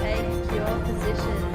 Take your positions.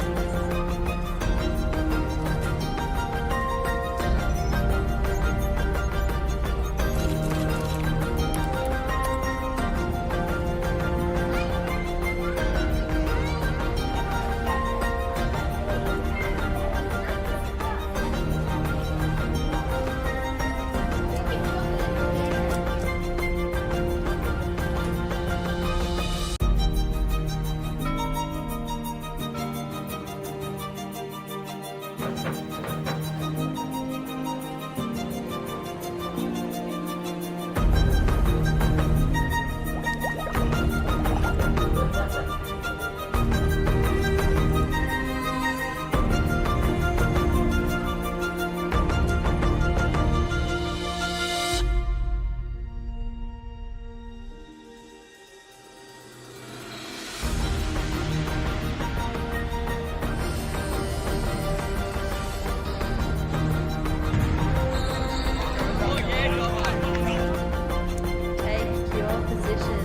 Take your positions.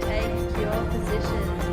Take your positions.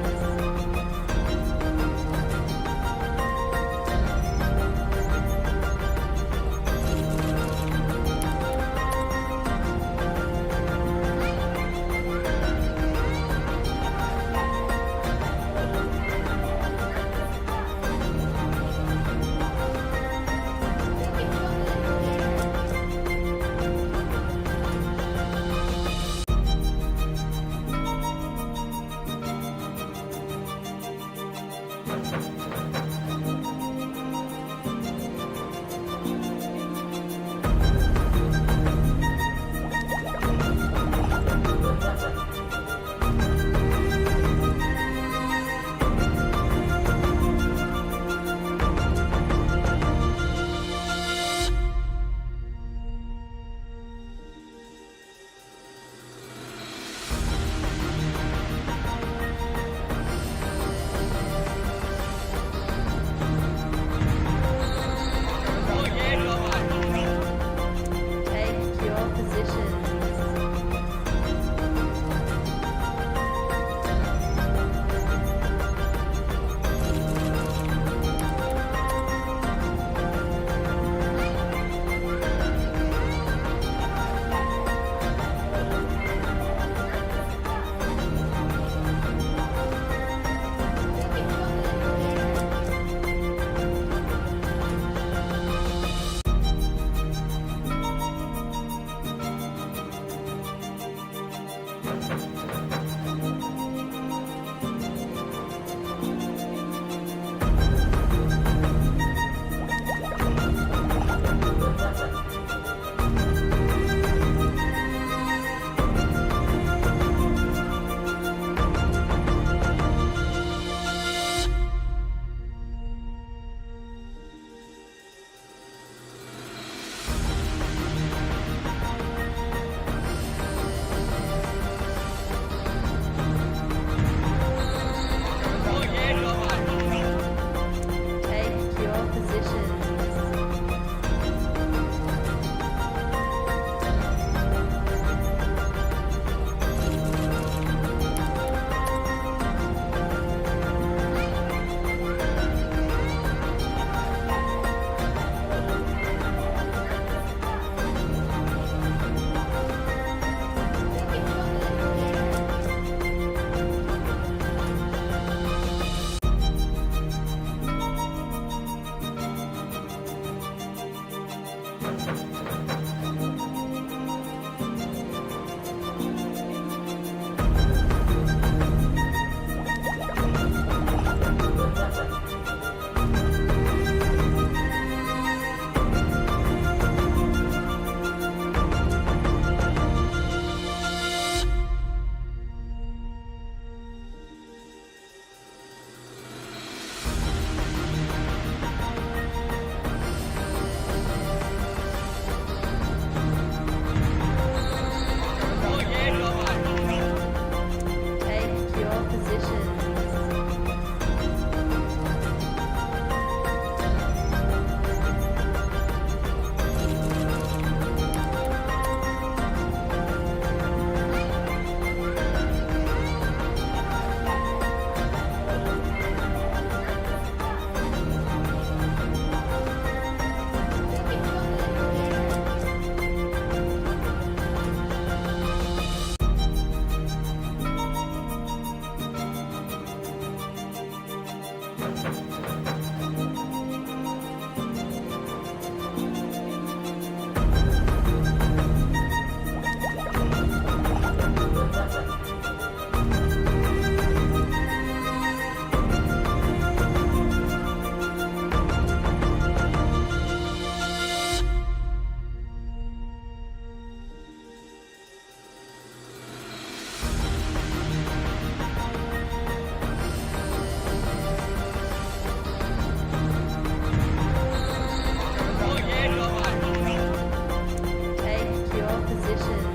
Take your positions.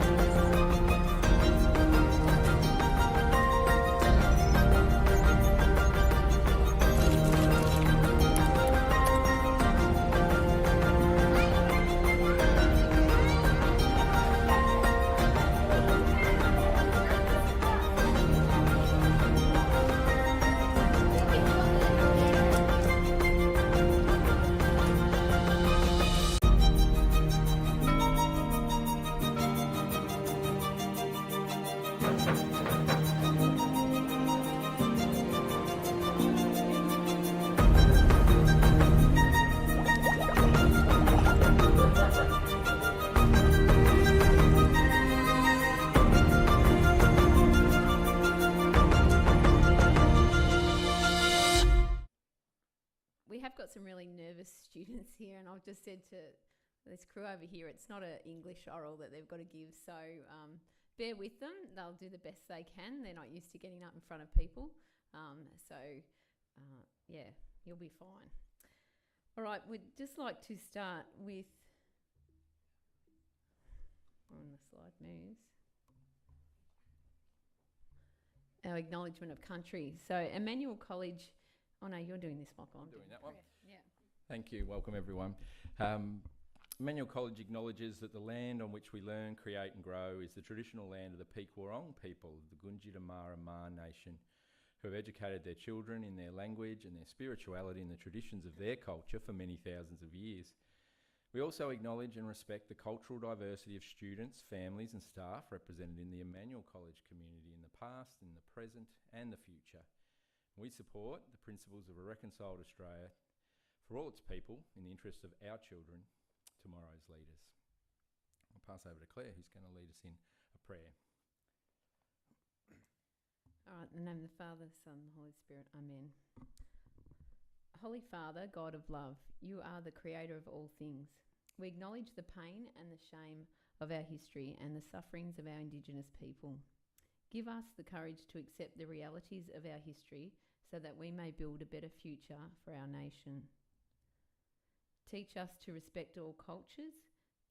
We have got some really nervous students here, and I've just said to this crew over here, it's not an English oral that they've got to give, so bear with them. They'll do the best they can. They're not used to getting up in front of people. Yeah, you'll be fine. All right, we'd just like to start with, when the slide moves, our acknowledgement of country. So Emmanuel College, oh no, you're doing this, Michael. I'm doing that one. Yeah. Thank you. Welcome, everyone. Emmanuel College acknowledges that the land on which we learn, create and grow is the traditional land of the Peak-Warrong people of the Gunditjmara Nation, who have educated their children in their language and their spirituality and the traditions of their culture for many thousands of years. We also acknowledge and respect the cultural diversity of students, families and staff represented in the Emmanuel College community in the past, in the present and the future. We support the principles of a reconciled Australia for all its people in the interest of our children, tomorrow's leaders. I'll pass over to Claire, who's going to lead us in a prayer. All right, in the name of the Father, the Son, and the Holy Spirit. Amen. Holy Father, God of love, you are the creator of all things. We acknowledge the pain and the shame of our history and the sufferings of our Indigenous people. Give us the courage to accept the realities of our history so that we may build a better future for our nation. Teach us to respect all cultures.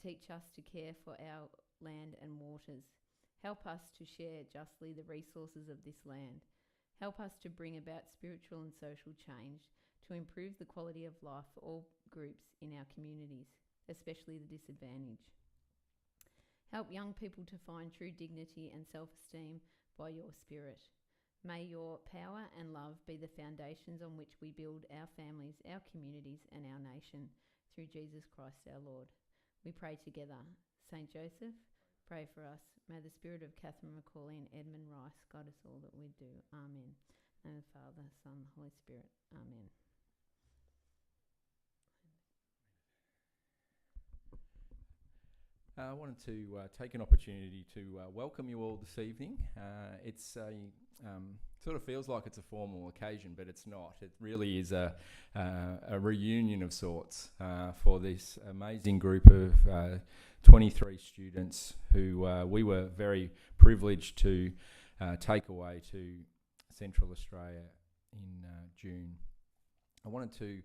Teach us to care for our land and waters. Help us to share justly the resources of this land. Help us to bring about spiritual and social change to improve the quality of life for all groups in our communities, especially the disadvantaged. Help young people to find true dignity and self-esteem by your Spirit. May your power and love be the foundations on which we build our families, our communities and our nation through Jesus Christ our Lord. We pray together. Saint Joseph, pray for us. May the spirit of Catherine Macaulay and Edmund Rice guide us all that we do. Amen. In the name of the Father, Son, and Holy Spirit. Amen. I wanted to take an opportunity to welcome you all this evening. It's a sort of feels like it's a formal occasion, but it's not. It really is a reunion of sorts for this amazing group of 23 students who we were very privileged to take away to Central Australia in June. I wanted to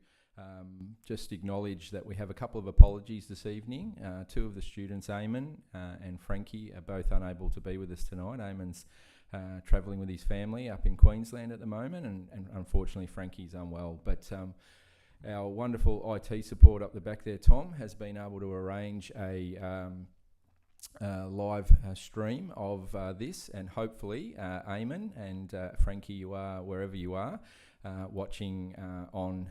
just acknowledge that we have a couple of apologies this evening. Two of the students, Eamon and Frankie, are both unable to be with us tonight. Eamon's travelling with his family up in Queensland at the moment, and unfortunately Frankie's unwell. But our wonderful IT support up the back there, Tom, has been able to arrange a live stream of this, and hopefully Eamon and Frankie, you are wherever you are, watching on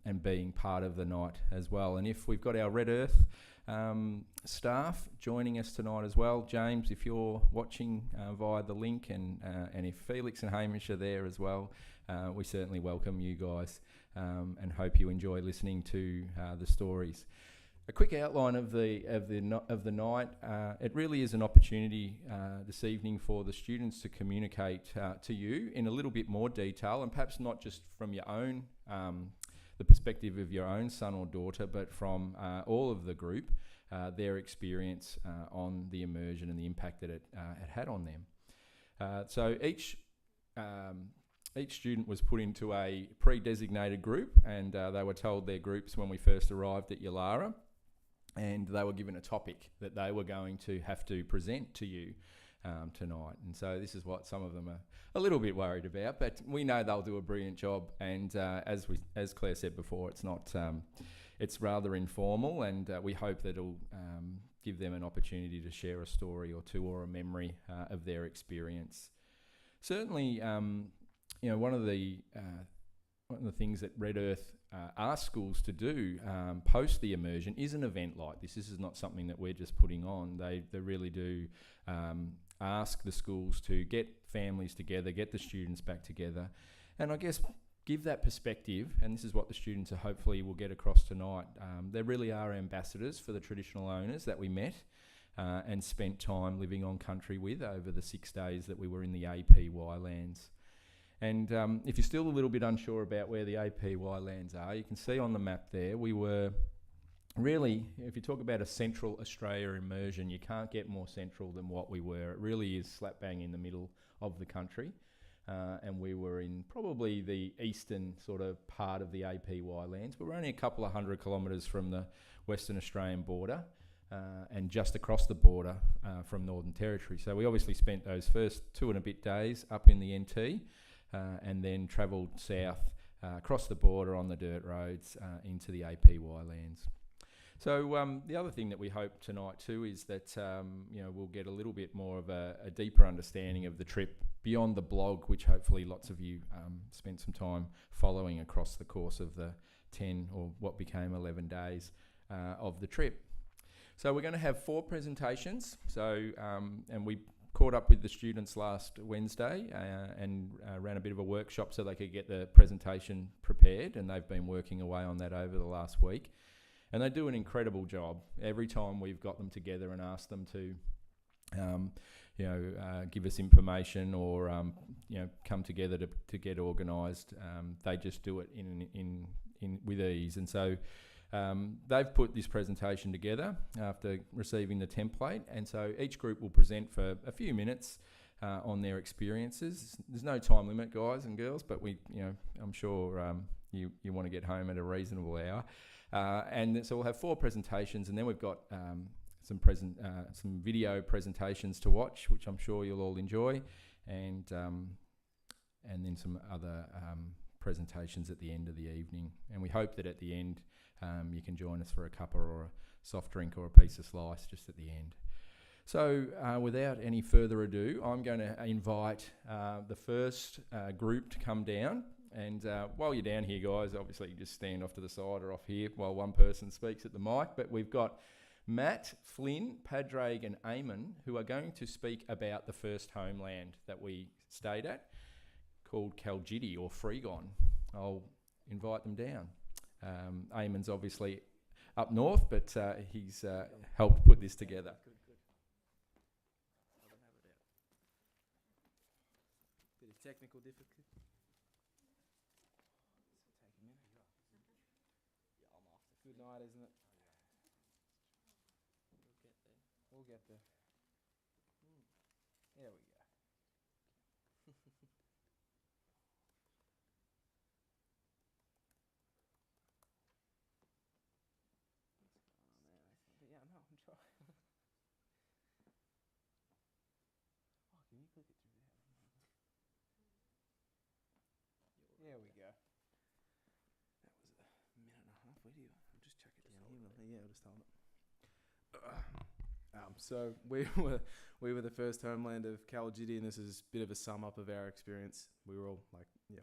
and being part of the night as well. And if we've got our Red Earth staff joining us tonight as well, James, if you're watching via the link, and if Felix and Hamish are there as well, we certainly welcome you guys and hope you enjoy listening to the stories. A quick outline of the night. It really is an opportunity this evening for the students to communicate to you in a little bit more detail, and perhaps not just from your own, the perspective of your own son or daughter, but from all of the group, their experience on the immersion and the impact that it had on them. So each student was put into a pre-designated group, and they were told their groups when we first arrived at Yalara. And they were given a topic that they were going to have to present to you tonight. And so this is what some of them are a little bit worried about, but we know they'll do a brilliant job. And as Claire said before, it's rather informal, and we hope that it'll give them an opportunity to share a story or two or a memory of their experience. Certainly, one of the things that Red Earth ask schools to do post the immersion is an event like this. This is not something that we're just putting on. They really do ask the schools to get families together, get the students back together, and I guess give that perspective. And this is what the students hopefully will get across tonight. They really are ambassadors for the traditional owners that we met and spent time living on country with over the 6 days that we were in the APY lands. And if you're still a little bit unsure about where the APY lands are, you can see on the map there, we were really, if you talk about a central Australia immersion, you can't get more central than what we were. It really is slap bang in the middle of the country. And we were in probably the eastern sort of part of the APY lands. But we're only a couple of 100 kilometres from the Western Australian border and just across the border from Northern Territory. So we obviously spent those first 2 and a bit days up in the NT. And then travelled south across the border on the dirt roads into the APY lands. So the other thing that we hope tonight too is that we'll get a little bit more of a deeper understanding of the trip beyond the blog, which hopefully lots of you spent some time following across the course of the 10 or what became 11 days of the trip. So we're going to have 4 presentations. So and we caught up with the students last Wednesday and ran a bit of a workshop so they could get the presentation prepared, and they've been working away on that over the last week. And they do an incredible job. Every time we've got them together and asked them to, give us information or, come together to get organised, they just do it in with ease. And so they've put this presentation together after receiving the template, and so each group will present for a few minutes on their experiences. There's no time limit, guys and girls, but I'm sure you want to get home at a reasonable hour. And so we'll have 4 presentations, and then we've got some video presentations to watch, which I'm sure you'll all enjoy, and then some other presentations at the end of the evening. And we hope that at the end you can join us for a cuppa or a soft drink or a piece of slice just at the end. So without any further ado, I'm going to invite the first group to come down. And while you're down here, guys, obviously you just stand off to the side or off here while one person speaks at the mic. But we've got Matt, Flynn, Padraig and Eamon, who are going to speak about the first homeland that we stayed at, called Calgiddy or Freegon. I'll invite them down. Eamon's obviously up north, but he's helped put this together. Good. I don't have it out. Bit of technical difficulty. Take a minute. Yeah, I'm off. Good night, isn't it? We'll get there. There we go. Yeah, no, I'm trying. Can you click it through there? There we go. That was a minute and a half video. I'll just chuck it down here. Yeah, I'll just hold it. So we were the first homeland of Calgiddy, and this is a bit of a sum up of our experience. We were all like, yeah.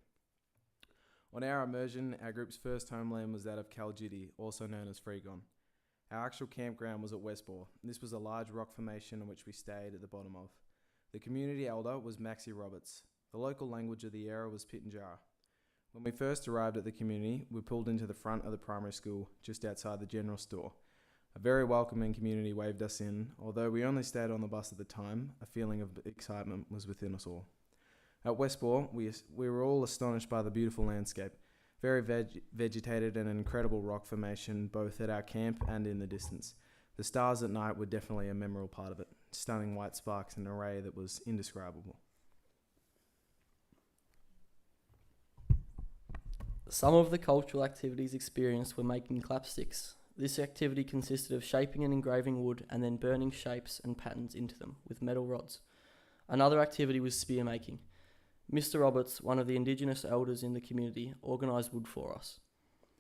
On our immersion, our group's first homeland was that of Calgiddy, also known as Freegon. Our actual campground was at Westbore. This was a large rock formation in which we stayed at the bottom of. The community elder was Maxie Roberts. The local language of the area was Pitjantjatjara. When we first arrived at the community, we pulled into the front of the primary school just outside the general store. A very welcoming community waved us in. Although we only stayed on the bus at the time, a feeling of excitement was within us all. At Westbourne, we were all astonished by the beautiful landscape. Very vegetated and an incredible rock formation both at our camp and in the distance. The stars at night were definitely a memorable part of it. Stunning white sparks in an array that was indescribable. Some of the cultural activities experienced were making clapsticks. This activity consisted of shaping and engraving wood and then burning shapes and patterns into them with metal rods. Another activity was spear making. Mr. Roberts, one of the Indigenous elders in the community, organised wood for us.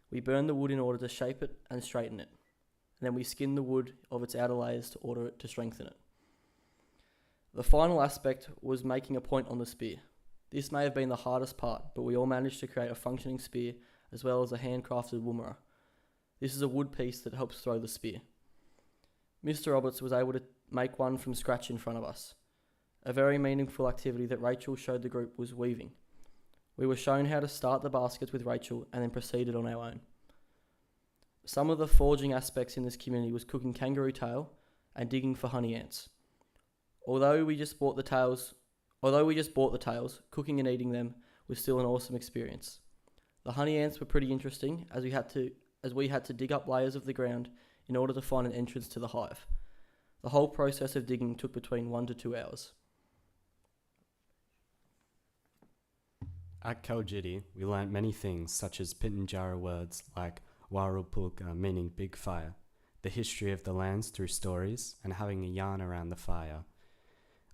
We burned the wood in order to shape it and straighten it. And then we skinned the wood of its outer layers to order it to strengthen it. The final aspect was making a point on the spear. This may have been the hardest part, but we all managed to create a functioning spear as well as a handcrafted woomera. This is a wood piece that helps throw the spear. Mr. Roberts was able to make one from scratch in front of us. A very meaningful activity that Rachel showed the group was weaving. We were shown how to start the baskets with Rachel and then proceeded on our own. Some of the foraging aspects in this community was cooking kangaroo tail and digging for honey ants. Although we just bought the tails, cooking and eating them was still an awesome experience. The honey ants were pretty interesting as we had to dig up layers of the ground in order to find an entrance to the hive. The whole process of digging took between 1 to 2 hours. At Kaljidi, we learnt many things such as Pitjantjatjara words like Warrnambool meaning big fire, the history of the lands through stories and having a yarn around the fire.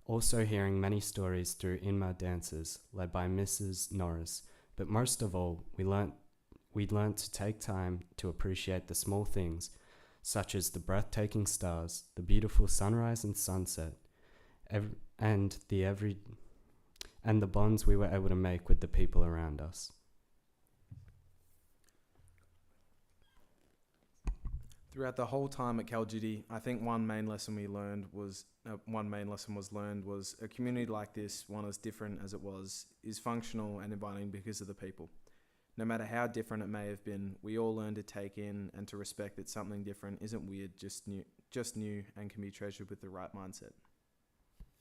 Also hearing many stories through Inma dances led by Mrs. Norris, but most of all, we learnt to take time to appreciate the small things such as the breathtaking stars, the beautiful sunrise and sunset, and the bonds we were able to make with the people around us. Throughout the whole time at Kaljidi, I think one main lesson was learned was a community like this, one as different as it was, is functional and inviting because of the people. No matter how different it may have been, we all learn to take in and to respect that something different isn't weird, just new, and can be treasured with the right mindset.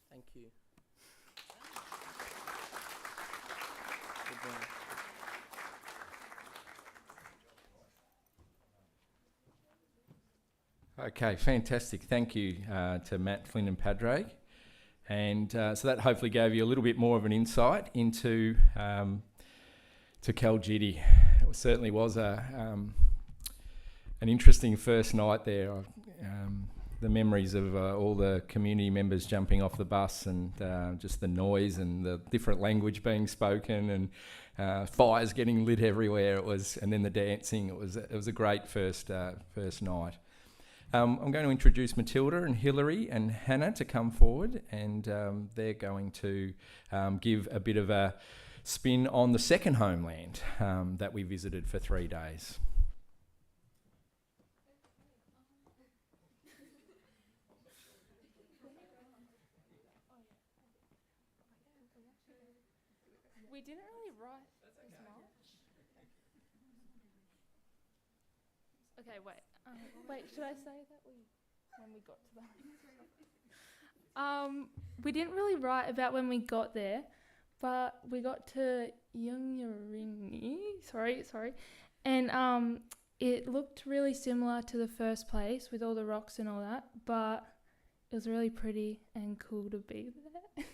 Thank you. Okay, fantastic. Thank you to Matt, Flynn and Padraig. And so that hopefully gave you a little bit more of an insight into to Kaljidi. It certainly was an interesting first night there. The memories of all the community members jumping off the bus and just the noise and the different language being spoken and fires getting lit everywhere. And then the dancing. It was a great first night. I'm going to introduce Matilda and Hilary and Hannah to come forward, and they're going to give a bit of a spin on the second homeland that we visited for 3 days. We didn't really write as much. Okay, wait. Wait, should I say that when we got to that? We didn't really write about when we got there, but we got to Yungarini, sorry, and it looked really similar to the first place with all the rocks and all that, but it was really pretty and cool to be there.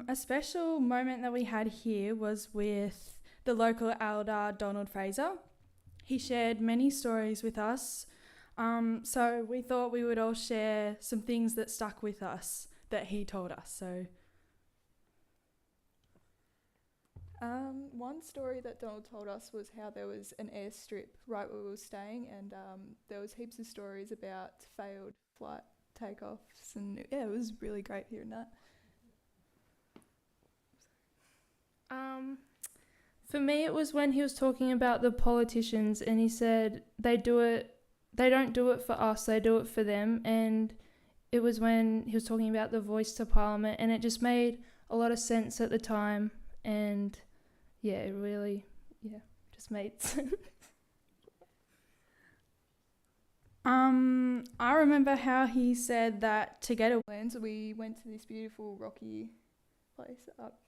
A special moment that we had here was with the local elder, Donald Fraser. He shared many stories with us, so we thought we would all share some things that stuck with us that he told us. One story that Donald told us was how there was an airstrip right where we were staying, and there was heaps of stories about failed flight takeoffs, and yeah, it was really great hearing that. For me, it was when he was talking about the politicians, and he said they don't do it for us, they do it for them, and it was when he was talking about the voice to Parliament, and it just made a lot of sense at the time, and yeah, it really, just made sense. I remember how he said that to get a Lands, we went to this beautiful rocky place up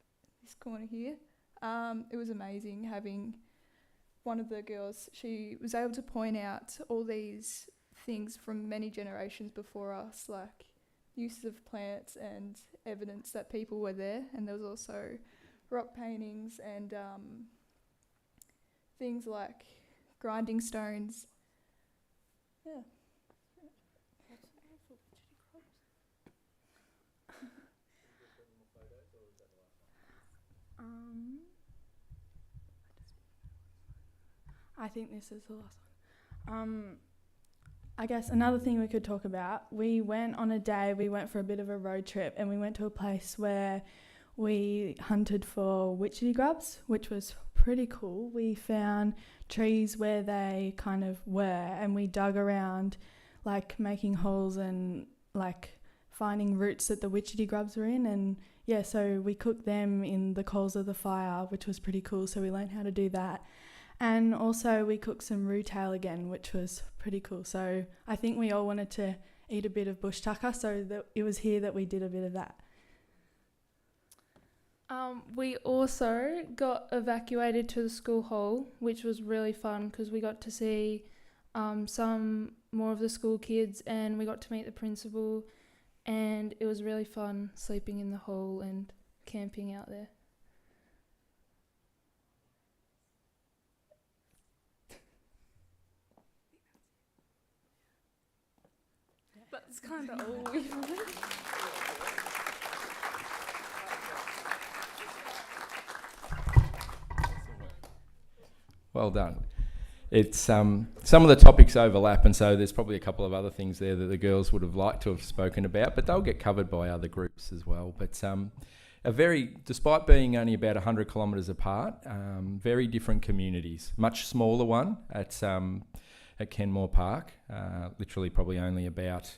this corner here. It was amazing having one of the girls, she was able to point out all these things from many generations before us, like uses of plants and evidence that people were there. And there was also rock paintings and things like grinding stones. Yeah. I think this is the last one. I guess another thing we could talk about, we went for a bit of a road trip, and we went to a place where we hunted for witchetty grubs, which was pretty cool. We found trees where they kind of were, and we dug around, like making holes and like finding roots that the witchetty grubs were in, and yeah, so we cooked them in the coals of the fire, which was pretty cool. So we learned how to do that. And also we cooked some roo-tail again, which was pretty cool. So I think we all wanted to eat a bit of bush tucker, so that it was here that we did a bit of that. We also got evacuated to the school hall, which was really fun because we got to see some more of the school kids, and we got to meet the principal, and it was really fun sleeping in the hall and camping out there. That's kind of all we've learned. Well done. It's some of the topics overlap, and so there's probably a couple of other things there that the girls would have liked to have spoken about, but they'll get covered by other groups as well. But despite being only about 100 kilometres apart, very different communities. Much smaller one at Kenmore Park, literally probably only about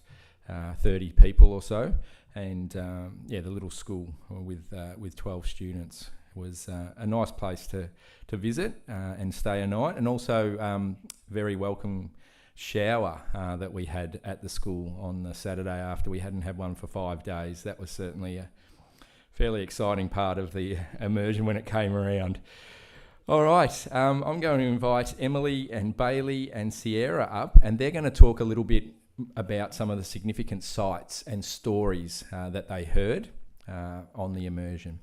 30 people or so, and the little school with 12 students was a nice place to visit and stay a night, and also very welcome shower that we had at the school on the Saturday after we hadn't had one for 5 days. That was certainly a fairly exciting part of the immersion when it came around. All right, I'm going to invite Emily and Bailey and Sierra up, and they're going to talk a little bit about some of the significant sights and stories that they heard on the immersion.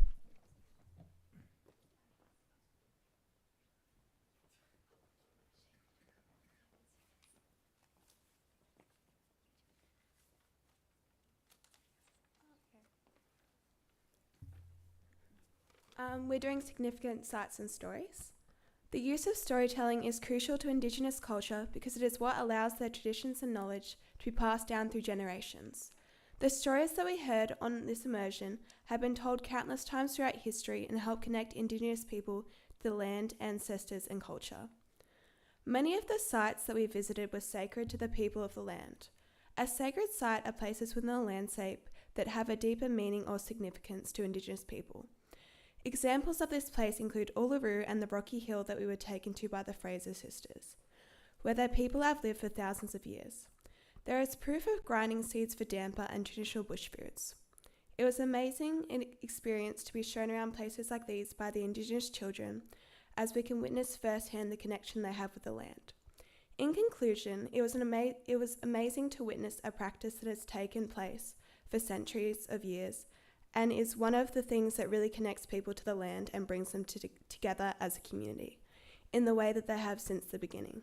We're doing significant sights and stories. The use of storytelling is crucial to Indigenous culture because it is what allows their traditions and knowledge to be passed down through generations. The stories that we heard on this immersion have been told countless times throughout history and help connect Indigenous people to the land, ancestors, and culture. Many of the sites that we visited were sacred to the people of the land. A sacred site are places within the landscape that have a deeper meaning or significance to Indigenous people. Examples of this place include Uluru and the rocky hill that we were taken to by the Fraser sisters, where their people have lived for thousands of years. There is proof of grinding seeds for damper and traditional bush foods. It was an amazing experience to be shown around places like these by the Indigenous children, as we can witness firsthand the connection they have with the land. In conclusion, it was amazing to witness a practice that has taken place for centuries of years, and is one of the things that really connects people to the land and brings them together as a community, in the way that they have since the beginning.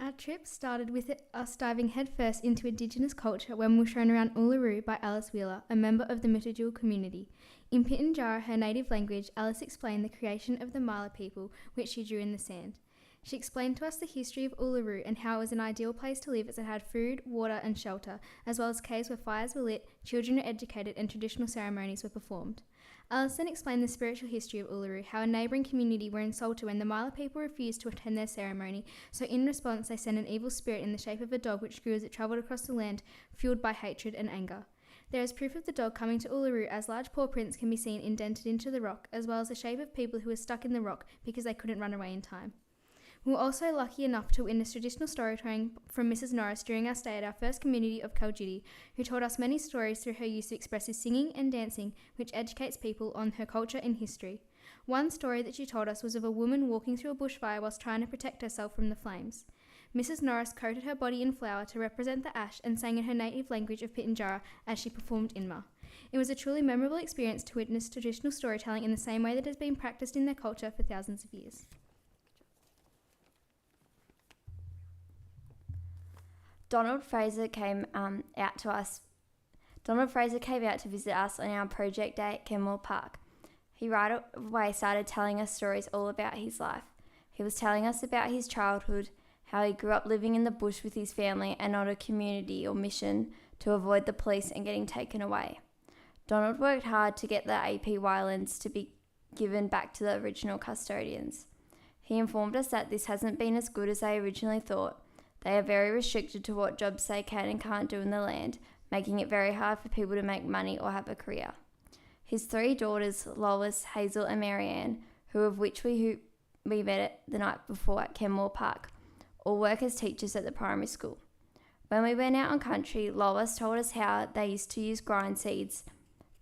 Our trip started with us diving headfirst into Indigenous culture when we were shown around Uluru by Alice Wheeler, a member of the Mutijul community. In Pitjantjatjara, her native language, Alice explained the creation of the Mala people, which she drew in the sand. She explained to us the history of Uluru and how it was an ideal place to live as it had food, water and shelter, as well as caves where fires were lit, children were educated and traditional ceremonies were performed. Alice then explained the spiritual history of Uluru, how a neighbouring community were insulted when the Mala people refused to attend their ceremony, so in response they sent an evil spirit in the shape of a dog which grew as it travelled across the land, fueled by hatred and anger. There is proof of the dog coming to Uluru, as large paw prints can be seen indented into the rock, as well as the shape of people who were stuck in the rock because they couldn't run away in time. We were also lucky enough to witness traditional storytelling from Mrs. Norris during our stay at our first community of Kaljidi, who told us many stories through her use of expressive singing and dancing, which educates people on her culture and history. One story that she told us was of a woman walking through a bushfire whilst trying to protect herself from the flames. Mrs. Norris coated her body in flour to represent the ash and sang in her native language of Pitjantjatjara as she performed Inma. It was a truly memorable experience to witness traditional storytelling in the same way that has been practiced in their culture for thousands of years. Donald Fraser came out to visit us on our project day at Kenmore Park. He right away started telling us stories all about his life. He was telling us about his childhood, how he grew up living in the bush with his family and not a community or mission to avoid the police and getting taken away. Donald worked hard to get the APY lands to be given back to the original custodians. He informed us that this hasn't been as good as they originally thought. They are very restricted to what jobs they can and can't do in the land, making it very hard for people to make money or have a career. His 3 daughters, Lois, Hazel and Marianne, who we met the night before at Kenmore Park, all work as teachers at the primary school. When we went out on country, Lois told us how they used to grind seeds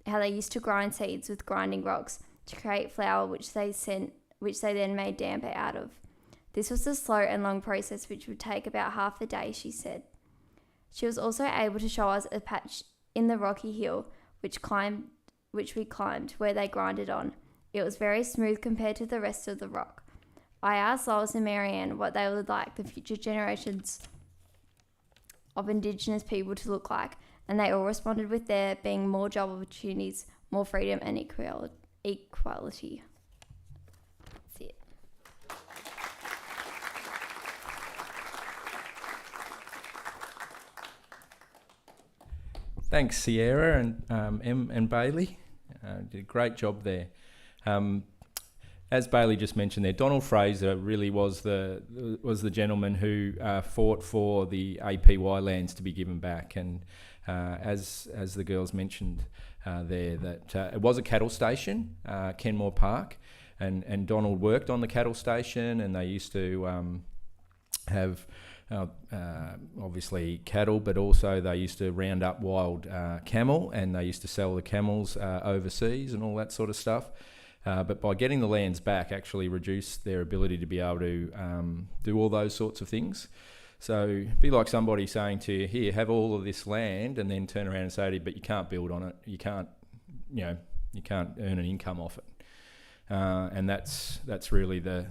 with grinding rocks to create flour which they then made damper out of. This was a slow and long process which would take about half a day, she said. She was also able to show us a patch in the rocky hill which we climbed where they grinded on. It was very smooth compared to the rest of the rock. I asked Lois and Marianne what they would like the future generations of Indigenous people to look like, and they all responded with there being more job opportunities, more freedom and equality. That's it. Thanks, Sierra and Em and Bailey. Did a great job there. As Bailey just mentioned there, Donald Fraser really was the gentleman who fought for the APY lands to be given back, and as the girls mentioned there, that it was a cattle station, Kenmore Park, and Donald worked on the cattle station, and they used to have obviously cattle, but also they used to round up wild camel, and they used to sell the camels overseas and all that sort of stuff. But by getting the lands back, actually reduced their ability to be able to do all those sorts of things. So it'd be like somebody saying to you, here, have all of this land, and then turn around and say to you, but you can't build on it. You can't earn an income off it. And that's really the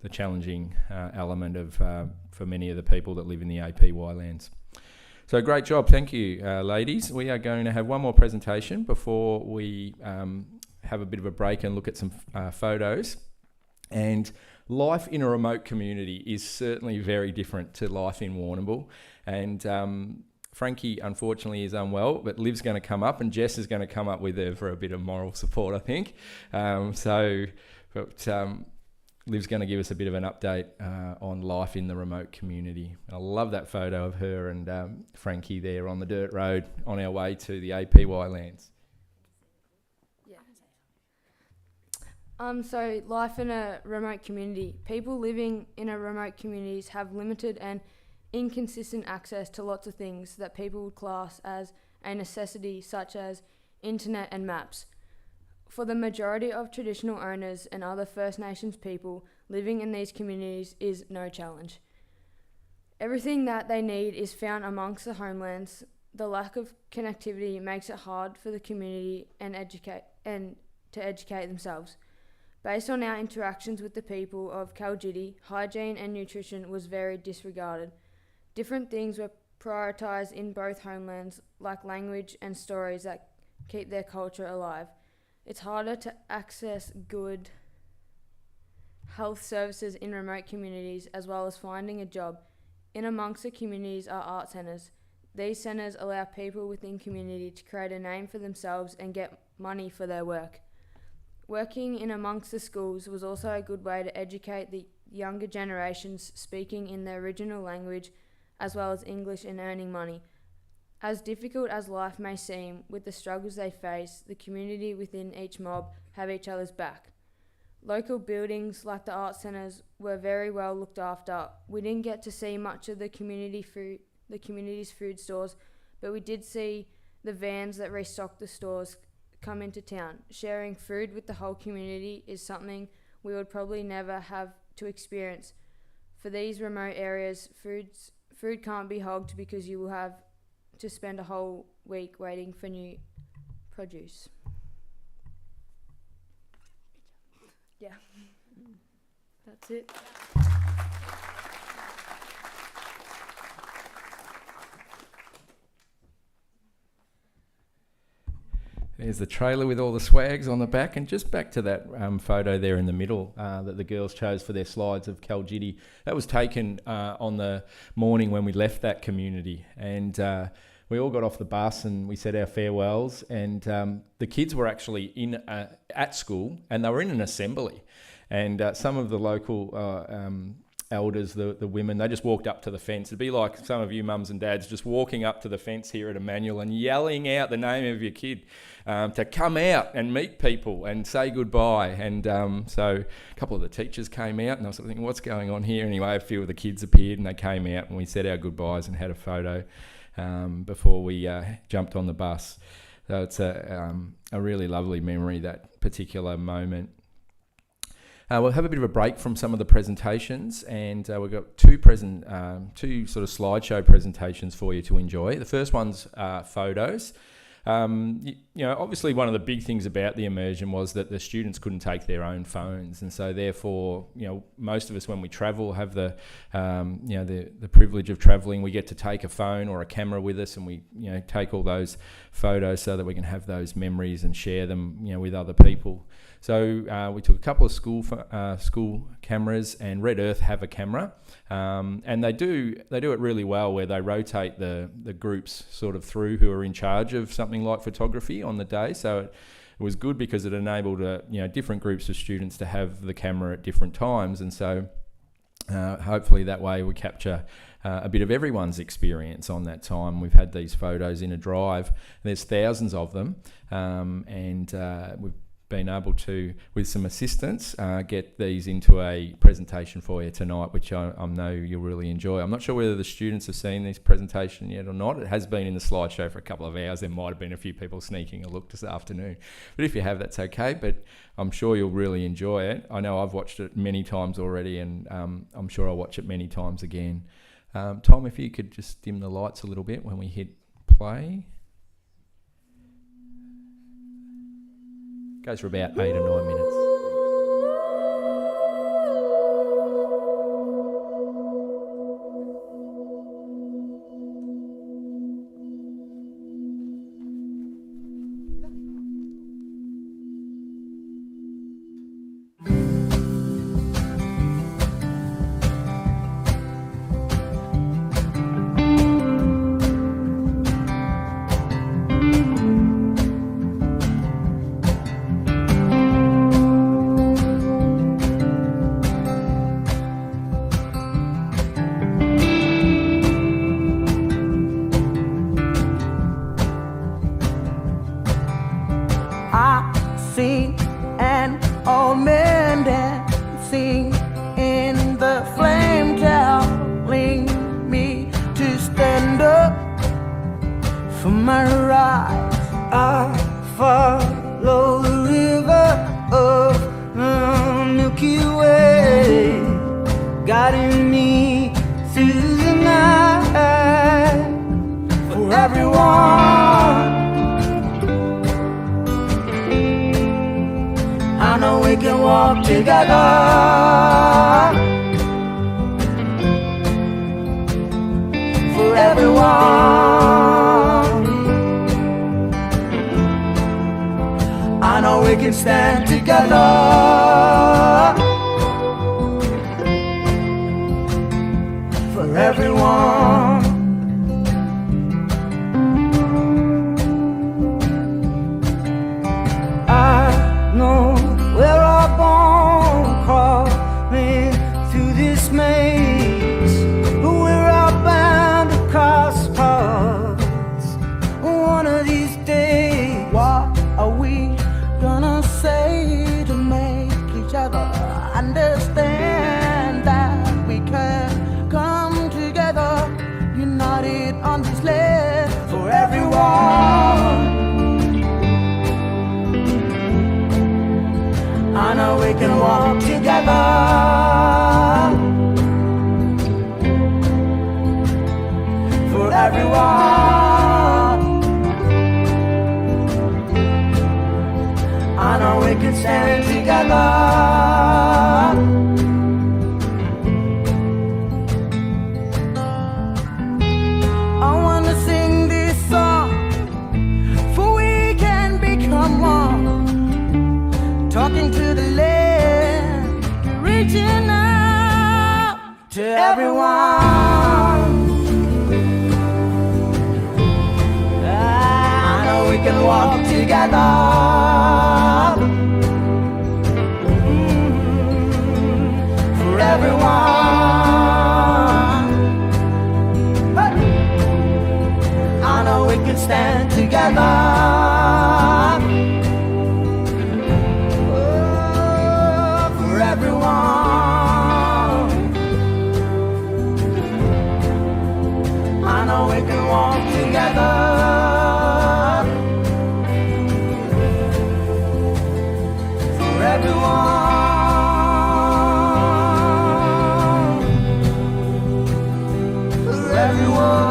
challenging element of for many of the people that live in the APY lands. So great job. Thank you, ladies. We are going to have one more presentation before we have a bit of a break and look at some photos. And life in a remote community is certainly very different to life in Warrnambool. And Frankie, unfortunately, is unwell, but Liv's going to come up, and Jess is going to come up with her for a bit of moral support, I think. Liv's going to give us a bit of an update on life in the remote community. I love that photo of her and Frankie there on the dirt road on our way to the APY lands. So life in a remote community. People living in a remote communities have limited and inconsistent access to lots of things that people would class as a necessity, such as internet and maps. For the majority of traditional owners and other First Nations people, living in these communities is no challenge. Everything that they need is found amongst the homelands. The lack of connectivity makes it hard for the community to educate themselves. Based on our interactions with the people of Kaljidi, hygiene and nutrition was very disregarded. Different things were prioritised in both homelands, like language and stories that keep their culture alive. It's harder to access good health services in remote communities, as well as finding a job. In amongst the communities are art centres. These centres allow people within community to create a name for themselves and get money for their work. Working in amongst the schools was also a good way to educate the younger generations speaking in their original language as well as English and earning money. As difficult as life may seem, with the struggles they face, the community within each mob have each other's back. Local buildings like the art centres were very well looked after. We didn't get to see much of the community's food stores, but we did see the vans that restock the stores come into town. Sharing food with the whole community is something we would probably never have to experience. For these remote areas, food can't be hogged because you will have to spend a whole week waiting for new produce. Yeah, that's it. There's the trailer with all the swags on the back, and just back to that photo there in the middle that the girls chose for their slides of Kaljidi. That was taken on the morning when we left that community, and we all got off the bus and we said our farewells, and the kids were actually at school and they were in an assembly, and some of the local elders, the women, they just walked up to the fence. It'd be like some of you mums and dads just walking up to the fence here at Emmanuel and yelling out the name of your kid to come out and meet people and say goodbye. And so a couple of the teachers came out, and I was thinking, what's going on here? Anyway, a few of the kids appeared and they came out and we said our goodbyes and had a photo before we jumped on the bus. So it's a really lovely memory, that particular moment. We'll have a bit of a break from some of the presentations, and we've got two sort of slideshow presentations for you to enjoy. The first one's photos. Obviously one of the big things about the immersion was that the students couldn't take their own phones, and so therefore, most of us when we travel have the privilege of travelling. We get to take a phone or a camera with us, and we take all those photos so that we can have those memories and share them with other people. So we took a couple of school cameras, and Red Earth have a camera, and they do it really well, where they rotate the groups sort of through who are in charge of something like photography on the day. So it was good because it enabled different groups of students to have the camera at different times, and so hopefully that way we capture a bit of everyone's experience on that time. We've had these photos in a drive. There's thousands of them, and we've been able to, with some assistance, get these into a presentation for you tonight, which I know you'll really enjoy. I'm not sure whether the students have seen this presentation yet or not. It has been in the slideshow for a couple of hours. There might have been a few people sneaking a look this afternoon. But if you have, that's okay. But I'm sure you'll really enjoy it. I know I've watched it many times already, and I'm sure I'll watch it many times again. Tom, if you could just dim the lights a little bit when we hit play. Goes for about 8 or 9 minutes. together. For everyone, I know we can stand together. I wanna sing this song, for we can become one. Talking to the land, reaching out to everyone. I know we can walk together. For everyone. I know we can stand together. Oh, for everyone. I know we can walk together. For everyone. For everyone.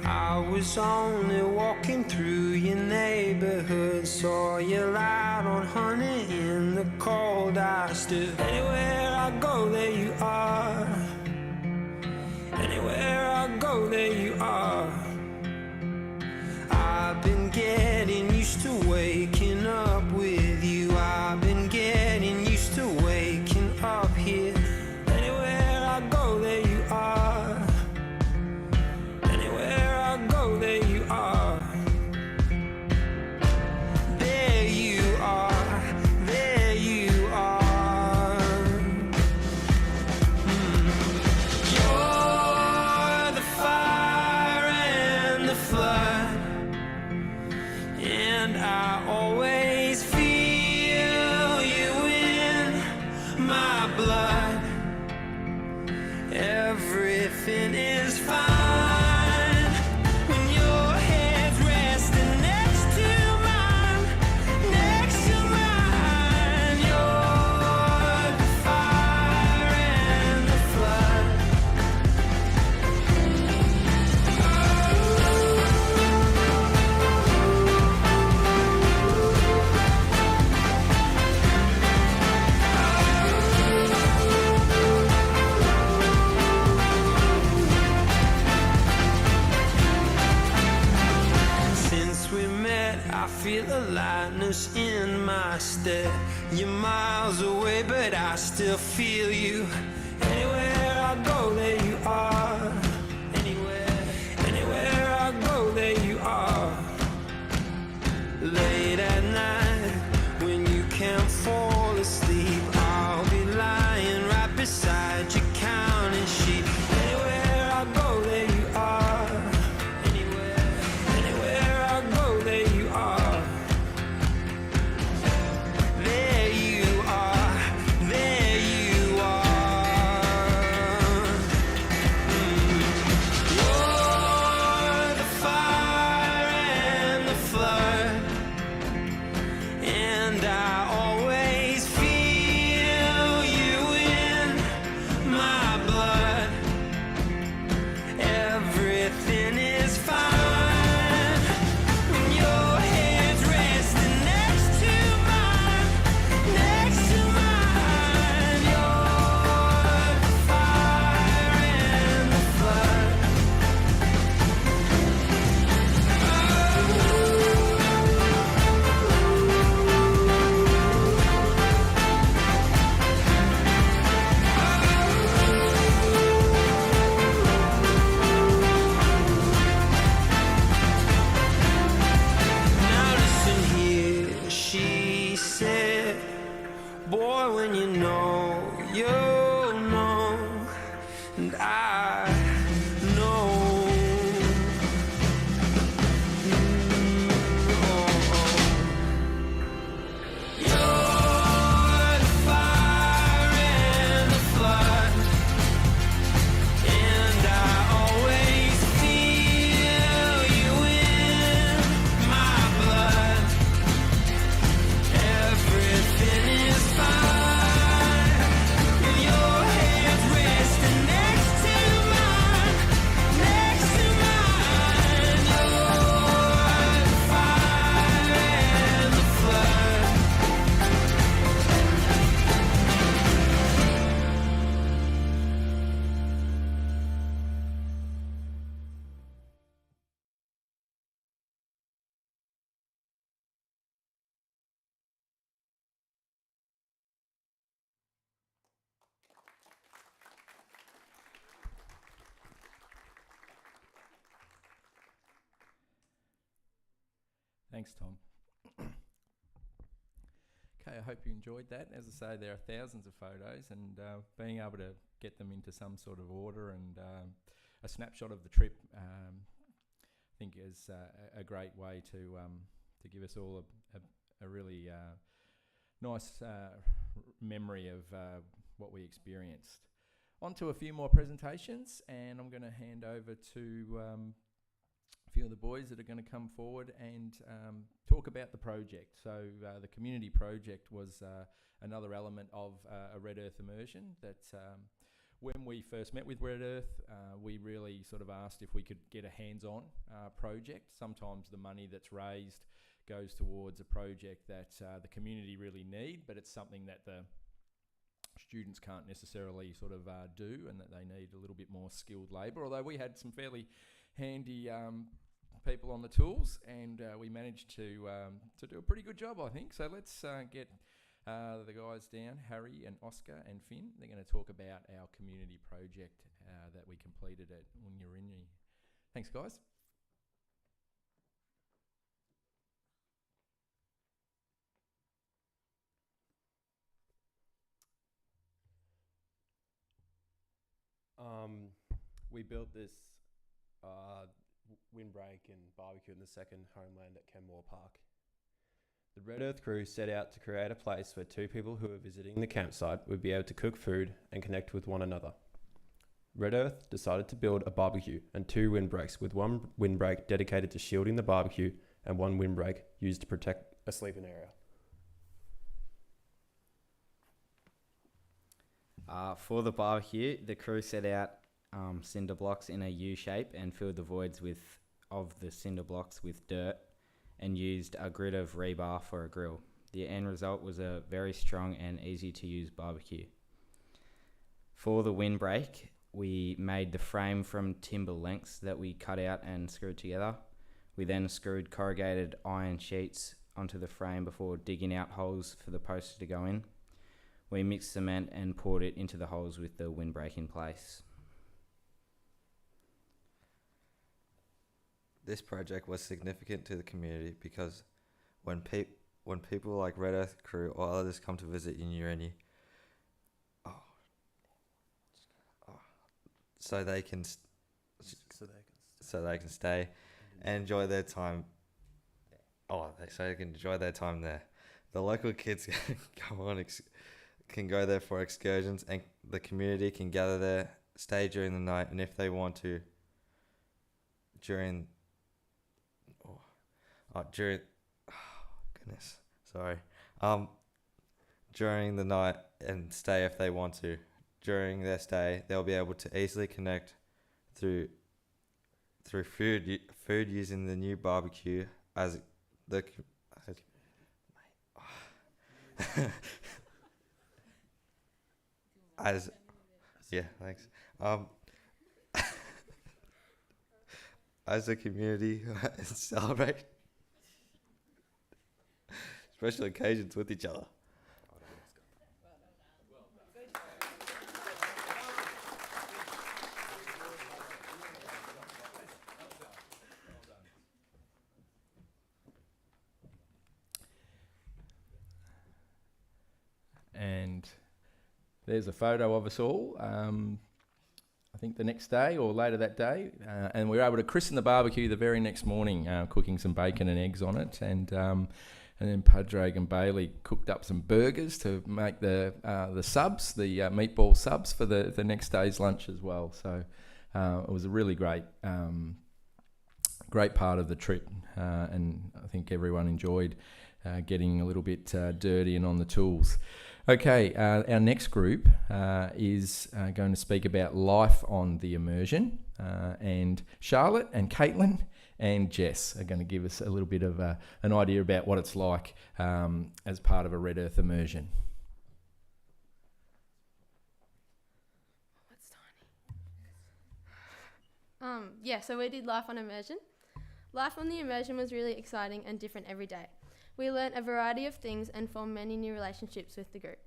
I was only walking through your neighborhood, saw you out on honey in the cold. I stood anywhere I go, there you are. Anywhere I go, there you are. I've been getting used to waking up with you. I've been getting used to waking up here. Anywhere I go, there you are. Anywhere I go, there you are. There you are. There you are. You're the fire and the flood, and I always feel you in my blood. Everything is fine. I feel a lightness in my step. You're miles away, but I still feel you. Anywhere I go, there you are. Anywhere I go, there you are. Late at night, when you can't fall asleep, I'll be lying right beside you, counting sheep. Anywhere I go, there you are. Next to Thanks, Tom. Okay, I hope you enjoyed that. As I say, there are thousands of photos, and being able to get them into some sort of order and a snapshot of the trip, I think is a great way to give us all a really nice memory of what we experienced. On to a few more presentations, and I'm going to hand over to a few of the boys that are going to come forward and talk about the project. So the community project was another element of a Red Earth immersion that when we first met with Red Earth, we really sort of asked if we could get a hands-on project. Sometimes the money that's raised goes towards a project that the community really need, but it's something that the students can't necessarily sort of do, and that they need a little bit more skilled labour. Although we had some fairly handy people on the tools, and we managed to do a pretty good job, I think. So let's get the guys down, Harry and Oscar and Finn. They're going to talk about our community project that we completed at Warrnambool. Thanks, guys. We built this windbreak and barbecue in the second homeland at Kenmore Park. The Red Earth crew set out to create a place where two people who were visiting the campsite would be able to cook food and connect with one another. Red Earth decided to build a barbecue and two windbreaks, with one windbreak dedicated to shielding the barbecue and one windbreak used to protect a sleeping area. For the barbecue, the crew set out cinder blocks in a U shape and filled the voids of the cinder blocks with dirt and used a grid of rebar for a grill. The end result was a very strong and easy to use barbecue. For the windbreak, we made the frame from timber lengths that we cut out and screwed together. We then screwed corrugated iron sheets onto the frame before digging out holes for the poster to go in. We mixed cement and poured it into the holes with the windbreak in place. This project was significant to the community because when people like Red Earth crew or others come to visit Warrnambool, so they can stay and enjoy their time. So they can enjoy their time there. The local kids can go there for excursions, and the community can gather there, stay during the night, and if they want to, during the night, and stay if they want to. During their stay, they'll be able to easily connect through food using the new barbecue as the thanks. As a community celebrate special occasions with each other. And there's a photo of us all, I think the next day or later that day, and we were able to christen the barbecue the very next morning, cooking some bacon and eggs on it, and then Padraig and Bailey cooked up some burgers to make the subs, the meatball subs for the next day's lunch as well. So it was a really great part of the trip, and I think everyone enjoyed getting a little bit dirty and on the tools. Okay, our next group is going to speak about life on the immersion, and Charlotte and Caitlin and Jess are going to give us a little bit of an idea about what it's like as part of a Red Earth immersion. So we did life on immersion. Life on the immersion was really exciting and different every day. We learnt a variety of things and formed many new relationships with the group,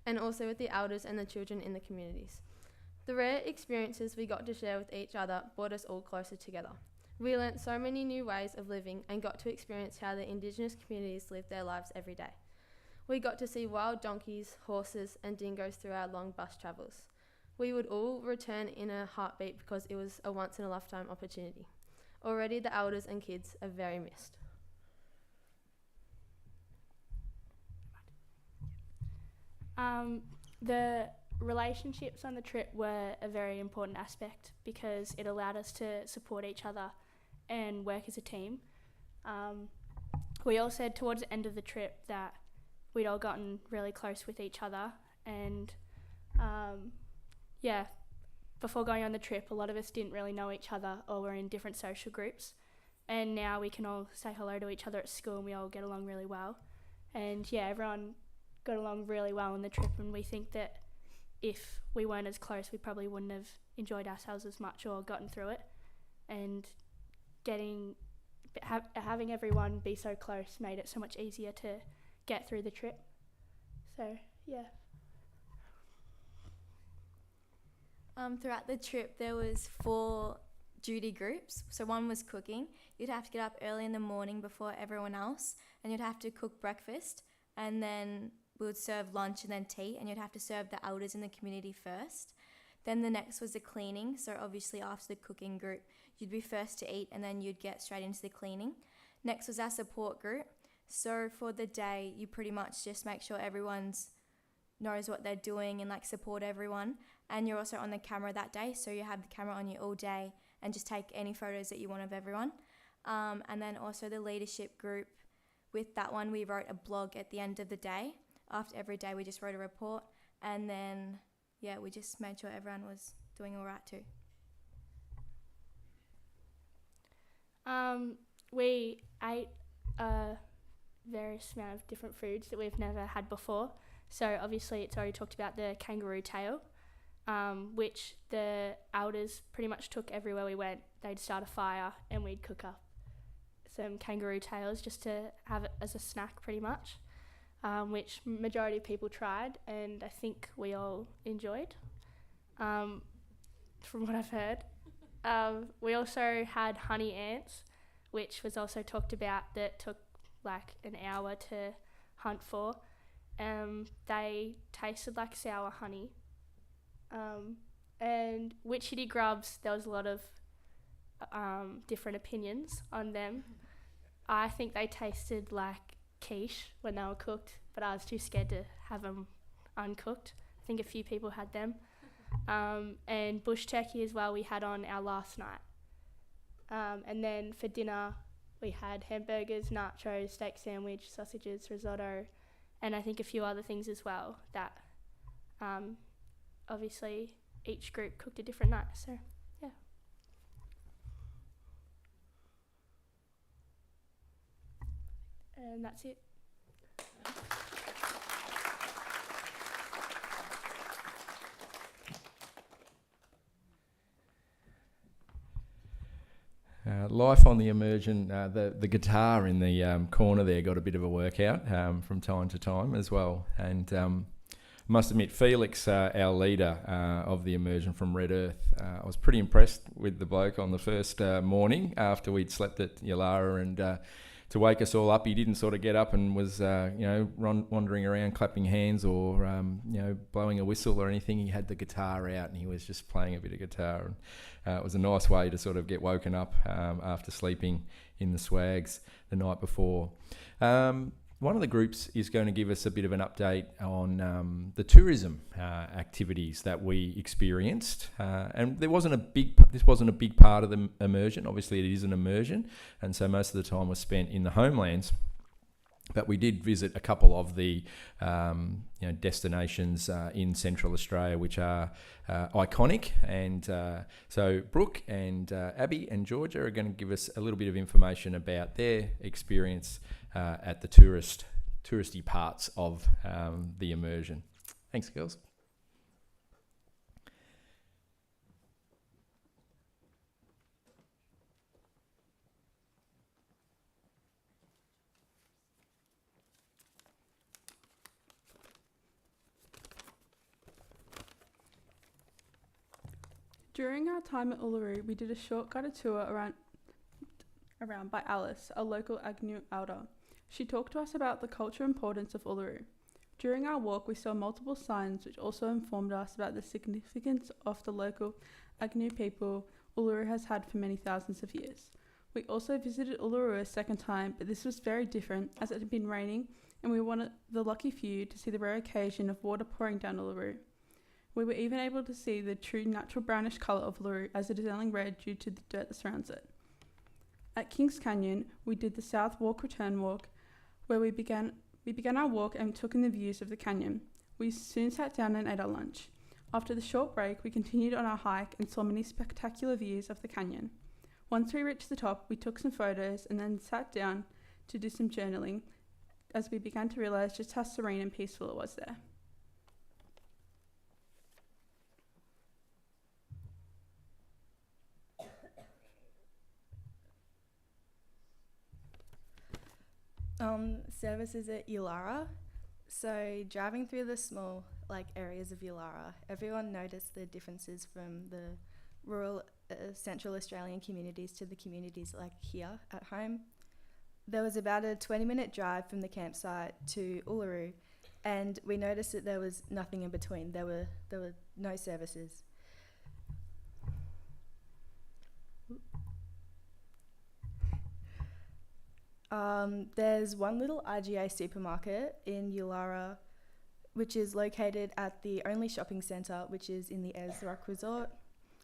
and also with the elders and the children in the communities. The rare experiences we got to share with each other brought us all closer together. We learnt so many new ways of living and got to experience how the Indigenous communities live their lives every day. We got to see wild donkeys, horses and dingoes through our long bus travels. We would all return in a heartbeat because it was a once-in-a-lifetime opportunity. Already the elders and kids are very missed. The relationships on the trip were a very important aspect because it allowed us to support each other and work as a team. We all said towards the end of the trip that we'd all gotten really close with each other, and before going on the trip a lot of us didn't really know each other or were in different social groups, and now we can all say hello to each other at school and we all get along really well. And everyone got along really well on the trip, and we think that if we weren't as close we probably wouldn't have enjoyed ourselves as much or gotten through it, and having everyone be so close made it so much easier to get through the trip. So throughout the trip there was 4 duty groups. So one was cooking. You'd have to get up early in the morning before everyone else, and you'd have to cook breakfast, and then we would serve lunch and then tea, and you'd have to serve the elders in the community first. Then the next was the cleaning. So obviously after the cooking group you'd be first to eat and then you'd get straight into the cleaning. Next was our support group. So for the day you pretty much just make sure everyone's knows what they're doing and support everyone, and you're also on the camera that day, so you have the camera on you all day and just take any photos that you want of everyone. And then also the leadership group, with that one we wrote a blog at the end of the day. After every day we just wrote a report, and then we just made sure everyone was doing all right too. We ate a various amount of different foods that we've never had before. So obviously it's already talked about the kangaroo tail, which the elders pretty much took everywhere we went. They'd start a fire and we'd cook up some kangaroo tails just to have it as a snack pretty much, which majority of people tried and I think we all enjoyed, from what I've heard. We also had honey ants, which was also talked about, that took an hour to hunt for. They tasted like sour honey. And witchetty grubs, there was a lot of different opinions on them. I think they tasted like quiche when they were cooked, but I was too scared to have them uncooked. I think a few people had them. And bush turkey as well we had on our last night. And then for dinner we had hamburgers, nachos, steak sandwich, sausages, risotto, and I think a few other things as well that obviously each group cooked a different night, so yeah. And that's it. Life on the immersion, the guitar in the corner there got a bit of a workout from time to time as well. And must admit, Felix, our leader of the immersion from Red Earth, I was pretty impressed with the bloke on the first morning after we'd slept at Yalara, and to wake us all up, he didn't sort of get up and was wandering around clapping hands or blowing a whistle or anything. He had the guitar out and he was just playing a bit of guitar, and it was a nice way to sort of get woken up after sleeping in the swags the night before. One of the groups is going to give us a bit of an update on the tourism activities that we experienced, and this wasn't a big part of the immersion. Obviously, it is an immersion, and so most of the time was spent in the homelands. But we did visit a couple of the destinations in Central Australia, which are iconic. And so Brooke and Abby and Georgia are going to give us a little bit of information about their experience at the touristy parts of the immersion. Thanks, girls. During our time at Uluru, we did a short guided tour around around by Alice, a local Agnew elder. She talked to us about the cultural importance of Uluru. During our walk, we saw multiple signs which also informed us about the significance of the local Agnew people Uluru has had for many thousands of years. We also visited Uluru a second time, but this was very different as it had been raining and we were one of the lucky few to see the rare occasion of water pouring down Uluru. We were even able to see the true natural brownish colour of Uluru as it is only red due to the dirt that surrounds it. At Kings Canyon, we did the South Walk Return Walk, where we began our walk and took in the views of the canyon. We soon sat down and ate our lunch. After the short break, we continued on our hike and saw many spectacular views of the canyon. Once we reached the top, we took some photos and then sat down to do some journaling as we began to realise just how serene and peaceful it was there. Services at Yulara. So driving through the small areas of Yulara, everyone noticed the differences from the rural Central Australian communities to the communities here at home. There was about a 20-minute drive from the campsite to Uluru, and we noticed that there was nothing in between. There were no services. There's one little IGA supermarket in Yulara, which is located at the only shopping centre, which is in the Ayers Rock Resort.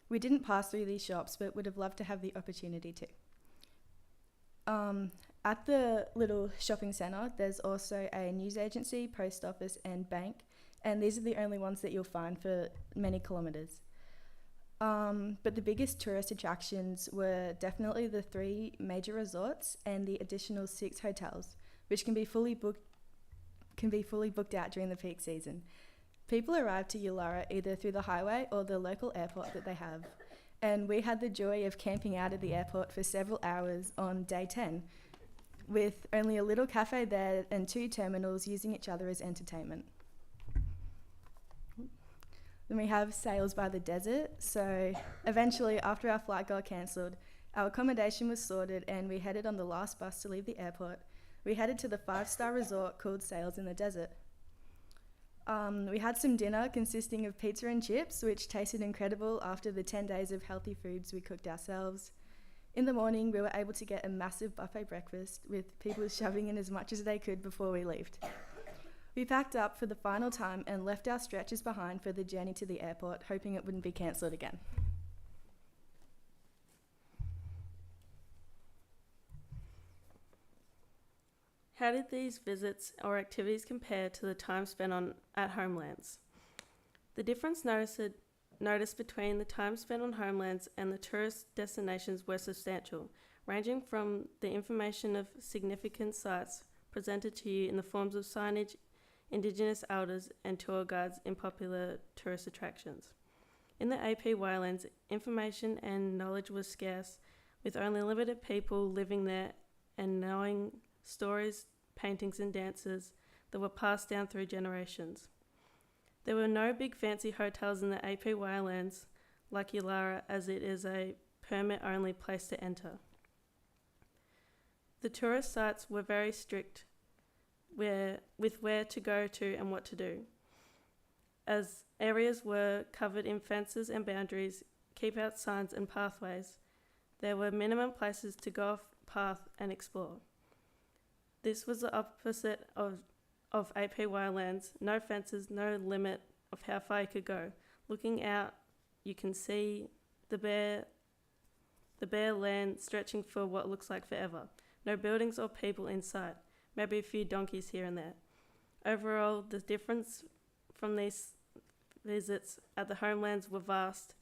We didn't pass through these shops, but would have loved to have the opportunity to. At the little shopping centre, there's also a news agency, post office and bank, and these are the only ones that you'll find for many kilometres. But the biggest tourist attractions were definitely the 3 major resorts and the additional 6 hotels, which can be fully booked out during the peak season. People arrive to Yulara either through the highway or the local airport that they have, and we had the joy of camping out at the airport for several hours on day 10, with only a little cafe there and 2 terminals using each other as entertainment. Then we have Sails by the Desert. So eventually, after our flight got cancelled, our accommodation was sorted and we headed on the last bus to leave the airport. We headed to the 5-star resort called Sails in the Desert. We had some dinner consisting of pizza and chips, which tasted incredible after the 10 days of healthy foods we cooked ourselves. In the morning, we were able to get a massive buffet breakfast with people shoving in as much as they could before we left. We packed up for the final time and left our stretchers behind for the journey to the airport, hoping it wouldn't be cancelled again. How did these visits or activities compare to the time spent at homelands? The difference noticed between the time spent on homelands and the tourist destinations were substantial, ranging from the information of significant sites presented to you in the forms of signage, Indigenous elders and tour guides in popular tourist attractions. In the AP Wildlands, information and knowledge was scarce, with only limited people living there and knowing stories, paintings and dances that were passed down through generations. There were no big fancy hotels in the AP Wildlands like Yulara, as it is a permit-only place to enter. The tourist sites were very strict with where to go to and what to do, as areas were covered in fences and boundaries, keep-out signs and pathways. There were minimum places to go off path and explore. This was the opposite of AP Wildlands. No fences, no limit of how far you could go. Looking out, you can see the bare land stretching for what looks like forever. No buildings or people in sight. Maybe a few donkeys here and there. Overall, the difference from these visits at the homelands were vast.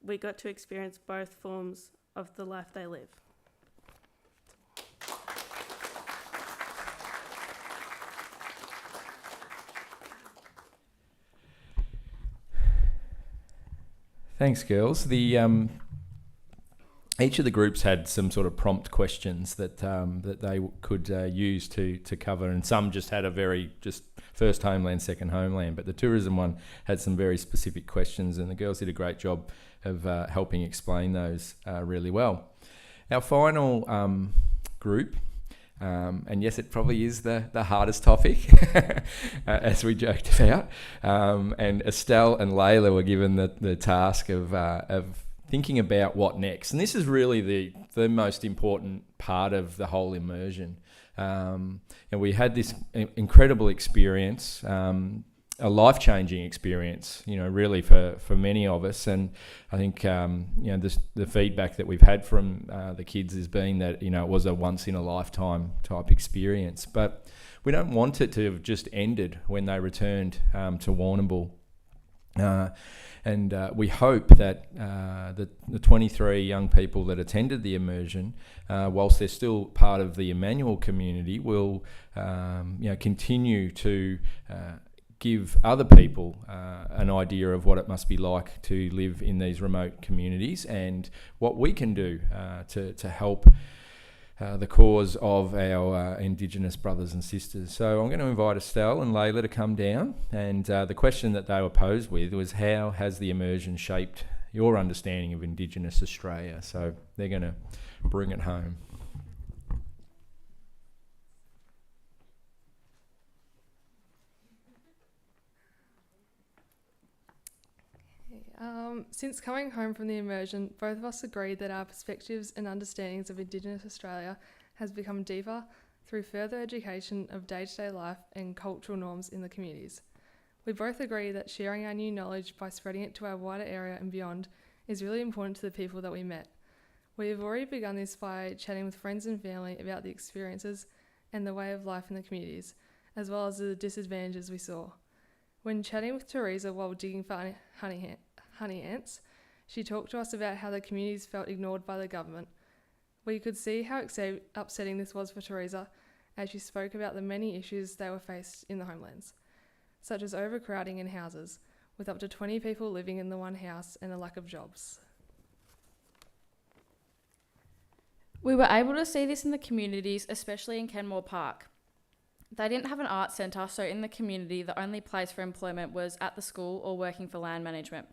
We got to experience both forms of the life they live. Thanks, girls. Each of the groups had some sort of prompt questions that they could use to cover, and some just had a very just first homeland, second homeland. But the tourism one had some very specific questions, and the girls did a great job of helping explain those really well. Our final group, and yes, it probably is the hardest topic, as we joked about. And Estelle and Layla were given the task of thinking about what next. And this is really the most important part of the whole immersion. And we had this incredible experience, a life-changing experience, really for many of us. And I think, the feedback that we've had from the kids has been that, it was a once-in-a-lifetime type experience. But we don't want it to have just ended when they returned to Warrnambool. And we hope that the 23 young people that attended the immersion, whilst they're still part of the Emmanuel community, will continue to give other people an idea of what it must be like to live in these remote communities and what we can do to help the cause of our Indigenous brothers and sisters. So I'm going to invite Estelle and Layla to come down, and the question that they were posed with was, how has the immersion shaped your understanding of Indigenous Australia? So they're going to bring it home. Since coming home from the immersion, both of us agreed that our perspectives and understandings of Indigenous Australia has become deeper through further education of day-to-day life and cultural norms in the communities. We both agree that sharing our new knowledge by spreading it to our wider area and beyond is really important to the people that we met. We have already begun this by chatting with friends and family about the experiences and the way of life in the communities, as well as the disadvantages we saw. When chatting with Teresa while digging for honey ants, she talked to us about how the communities felt ignored by the government. We could see how upsetting this was for Teresa as she spoke about the many issues they were faced in the homelands, such as overcrowding in houses, with up to 20 people living in the one house and a lack of jobs. We were able to see this in the communities, especially in Kenmore Park. They didn't have an art centre, so in the community, the only place for employment was at the school or working for land management.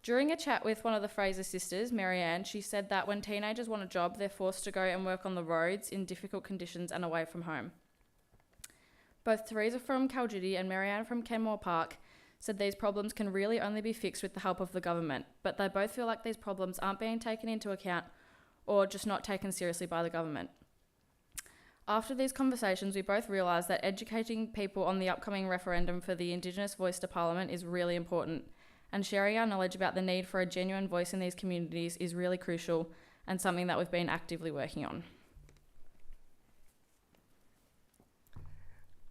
During a chat with one of the Fraser sisters, Marianne, she said that when teenagers want a job, they're forced to go and work on the roads in difficult conditions and away from home. Both Teresa from Kaljidi and Marianne from Kenmore Park said these problems can really only be fixed with the help of the government, but they both feel like these problems aren't being taken into account or just not taken seriously by the government. After these conversations, we both realised that educating people on the upcoming referendum for the Indigenous voice to Parliament is really important, and sharing our knowledge about the need for a genuine voice in these communities is really crucial and something that we've been actively working on.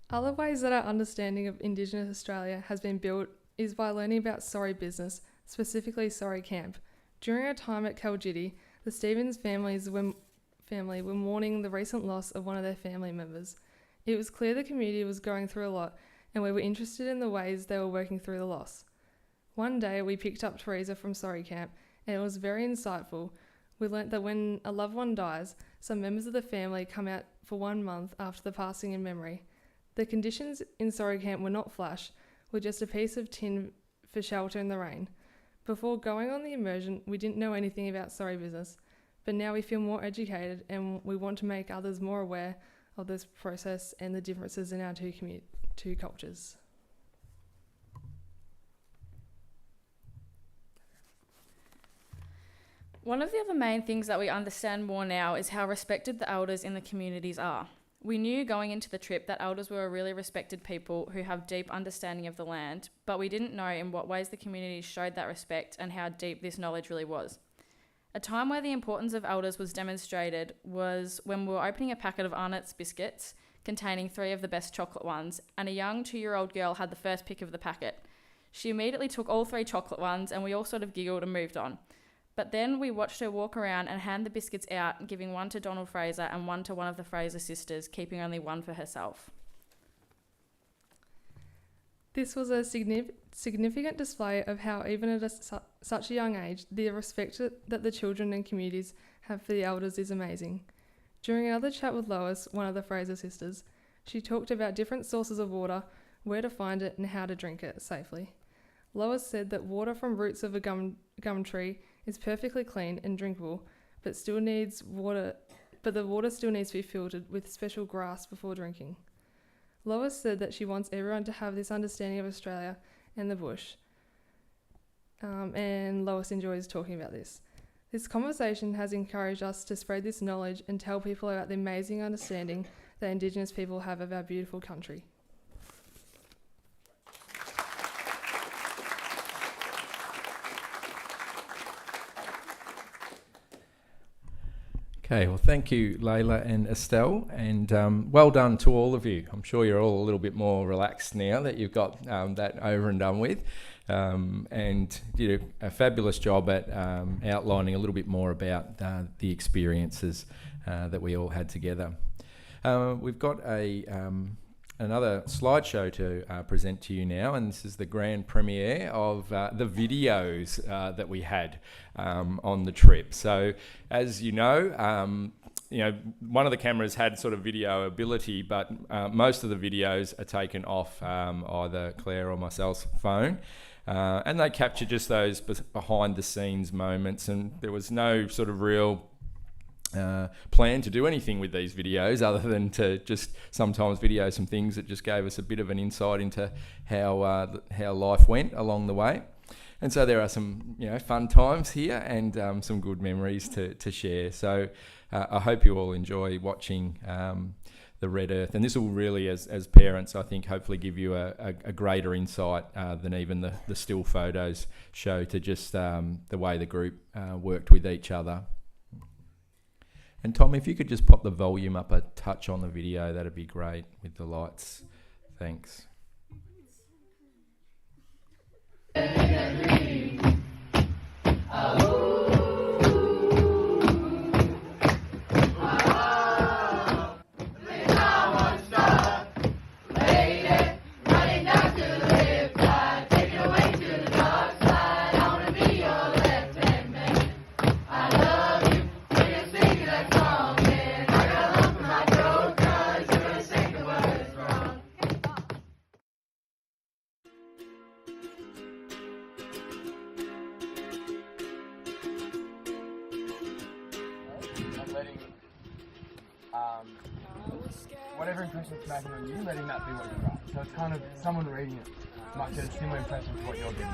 Other ways that our understanding of Indigenous Australia has been built is by learning about Sorry business, specifically Sorry Camp. During our time at Kaljidi, the Stevens family were mourning the recent loss of one of their family members. It was clear the community was going through a lot, and we were interested in the ways they were working through the loss. One day we picked up Teresa from Sorry Camp, and it was very insightful. We learnt that when a loved one dies, some members of the family come out for 1 month after the passing in memory. The conditions in Sorry Camp were not flash, with just a piece of tin for shelter in the rain. Before going on the immersion, we didn't know anything about Sorry business, but now we feel more educated and we want to make others more aware of this process and the differences in our two cultures. One of the other main things that we understand more now is how respected the elders in the communities are. We knew going into the trip that elders were a really respected people who have deep understanding of the land, but we didn't know in what ways the communities showed that respect and how deep this knowledge really was. A time where the importance of elders was demonstrated was when we were opening a packet of Arnott's biscuits containing 3 of the best chocolate ones, and a young 2-year-old girl had the first pick of the packet. She immediately took all 3 chocolate ones, and we all sort of giggled and moved on. But then we watched her walk around and hand the biscuits out, giving 1 to Donald Fraser and 1 to one of the Fraser sisters, keeping only 1 for herself. This was a significant display of how, even at such a young age, the respect that the children and communities have for the elders is amazing. During another chat with Lois, one of the Fraser sisters, she talked about different sources of water, where to find it and how to drink it safely. Lois said that water from roots of a gum tree is perfectly clean and drinkable, but the water still needs to be filtered with special grass before drinking. Lois said that she wants everyone to have this understanding of Australia and the bush. And Lois enjoys talking about this. This conversation has encouraged us to spread this knowledge and tell people about the amazing understanding that Indigenous people have of our beautiful country. Okay, well, thank you, Layla and Estelle, and well done to all of you. I'm sure you're all a little bit more relaxed now that you've got that over and done with, and did a fabulous job at outlining a little bit more about the experiences that we all had together. We've got another slideshow to present to you now, and this is the grand premiere of the videos that we had on the trip. So, as you know, one of the cameras had sort of video ability, but most of the videos are taken off either Claire or myself's phone. And they capture just those behind the scenes moments, and there was no sort of real plan to do anything with these videos other than to just sometimes video some things that just gave us a bit of an insight into how life went along the way. And so there are some fun times here and some good memories to share. So I hope you all enjoy watching the Red Earth, and this will really, as parents, I think, hopefully give you a greater insight than even the still photos show to just the way the group worked with each other. And Tom, if you could just pop the volume up a touch on the video, that'd be great with the lights. Thanks. Whatever impression it's making on you, letting that be what you write. So it's kind of someone reading it might get a similar impression to what you're getting.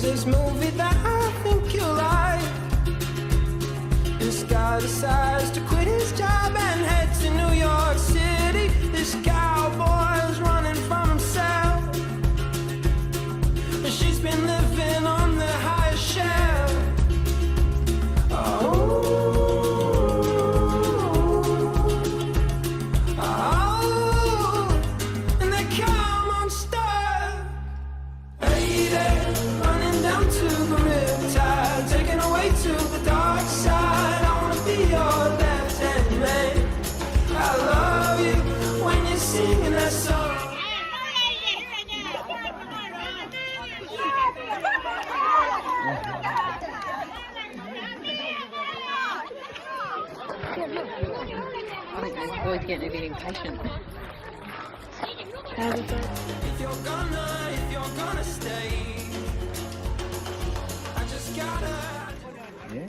This movie that I think you'll like. This guy decides to quit his job and head to New York City. This cowboy's running from himself. She's been living on the highest shelf. And they come unstuck. Running down to the riptide, taken away to the dark side. I wanna be your left-hand man. I love you when you're singing that song. I think those boys getting a bit impatient. How was it? If you're gonna stay, I just gotta. Yeah.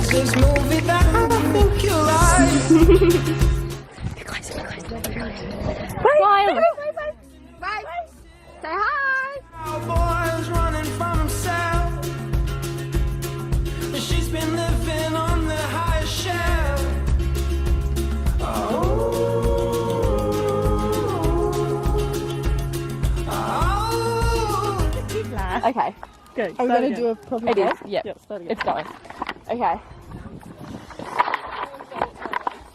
This movie that I think you like. Smile. Say hi. Boy's running from himself. She's been living on the highest shelf. Okay, good. Are we going to do a proper It is, yep. It's going. Okay.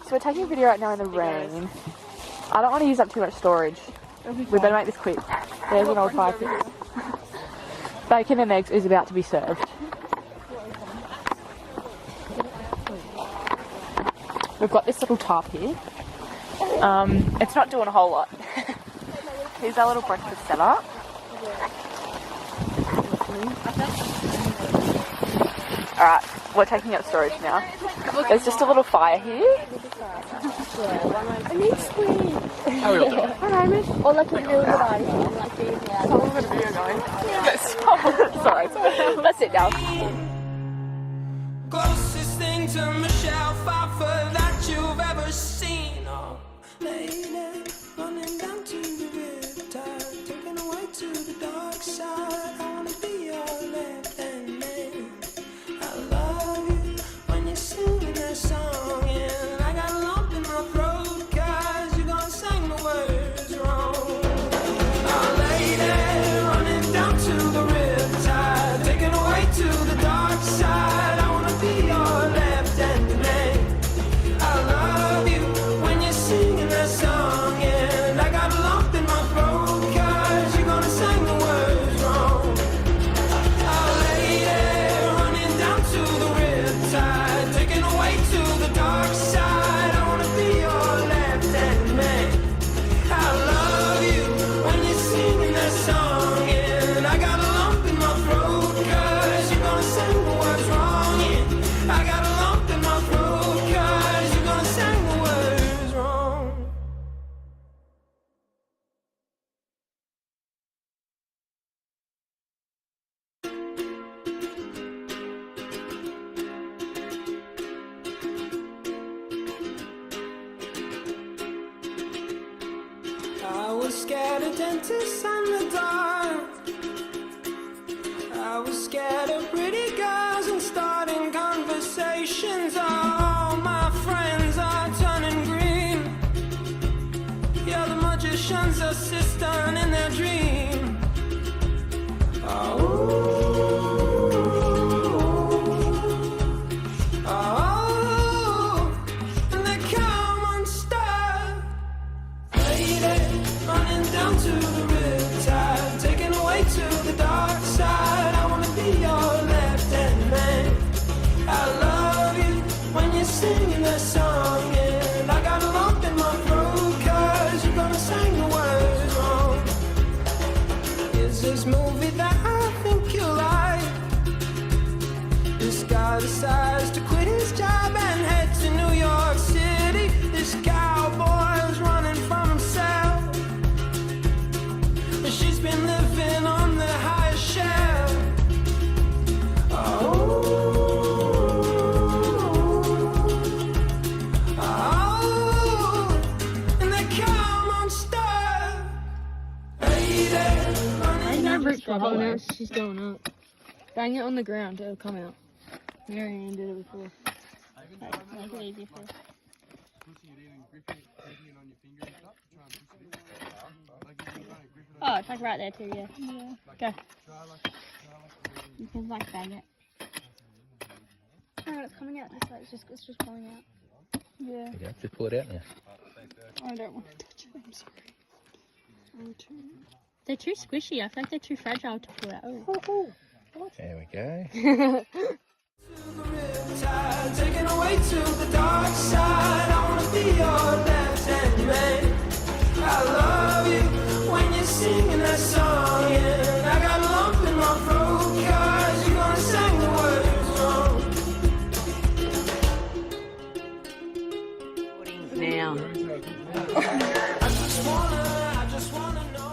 So we're taking a video right now in the rain. I don't want to use up too much storage. We better make this quick. There's an old fire pit. Bacon and eggs is about to be served. We've got this little tarp here. It's not doing a whole lot. Here's our little breakfast setup. Alright, we're taking out storage now. There's just a little fire here. I need squeeze. How are we all doing? Hi, Raymond. Or like a really good idea. Like being loud. How long is the video going? Sorry. Let's sit down. Closest thing to Michelle Pfeiffer that you've ever seen. Oh, lady, running down to the riptide, taken away to the dark side. I wanna be your left-hand man. I love you when you're singing that song, and I got a lump in my throat 'cause you're gonna sing the words wrong. Oh, lady, running down to the riptide, taken away to the dark side. I wanna be your left-hand man. I love you when you're singing that song, and I got a lump in my throat 'cause you're gonna sing the words wrong. Oh, lady, running down to the riptide, taken away to the dark side. I wanna be your left-hand man. I love you when you're singing that song, and I got a lump in my throat 'cause you're gonna sing the words wrong. Yeah, I got a lump in my throat 'cause you're gonna sing the words wrong. I was scared of dentists and the dark. I was scared of pretty girls and starting conversations. All my friends are turning green. Yeah, the magician's assistant in their dream. Oh, and they come unstuck. Lady, running down to the riptide, taken away to the dark side. I wanna be your left decides to quit his job and head to New York City. This cowboy's running from himself. She's been living on the highest shelf. And they come on star. I never trouble now. She's going up. Bang it on the ground, it'll come out. Marianne did it before. Make it easy for her. Oh, it's like right there too, yeah. Go. You can like bang it. Oh, it's coming out this way. It's just pulling out. Yeah. Yeah, just pull it out now. I don't want to touch it. I'm sorry. They're too squishy. I feel like they're too fragile to pull out. Oh. There we go. Taken away to the dark side. I wanna be your left-hand man. I love you when you're singing that song, and I got a lump in my throat 'cause you're gonna sing the words wrong. Now. I just wanna know.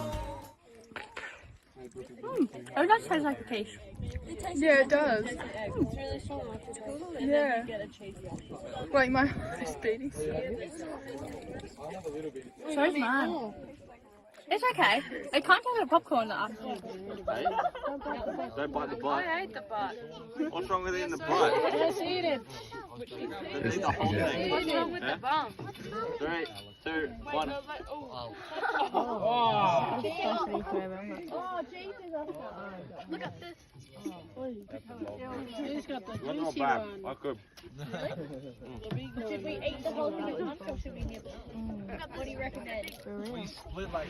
Oh, that tastes like a quiche. Yeah, it does. It's really strong. Yeah. Wait, my heart is beating. So is mine. It's okay. It can't taste like popcorn after. Don't bite the butt. I hate the butt. What's wrong with eating the butt? Just eat it. Eat the whole thing. What's wrong with the bum? 3, 2, 1. Oh, Jesus. Look at this. He's got the Not juicy bad. one. I could. Should we eat the whole thing at once or should we nibble? What do you recommend? We split like.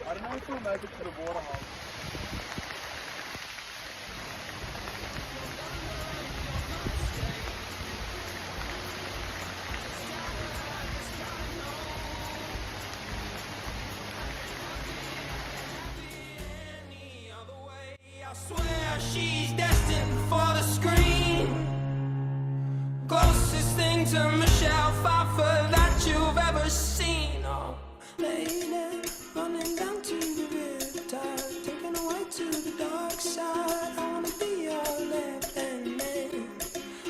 I don't know if we'll make it to the water hole. I swear she's destined for the screen. Closest thing to Michelle Pfeiffer that you've ever seen. Oh, lady, running down to the riptide, taken away to the dark side. I wanna be your left-hand man.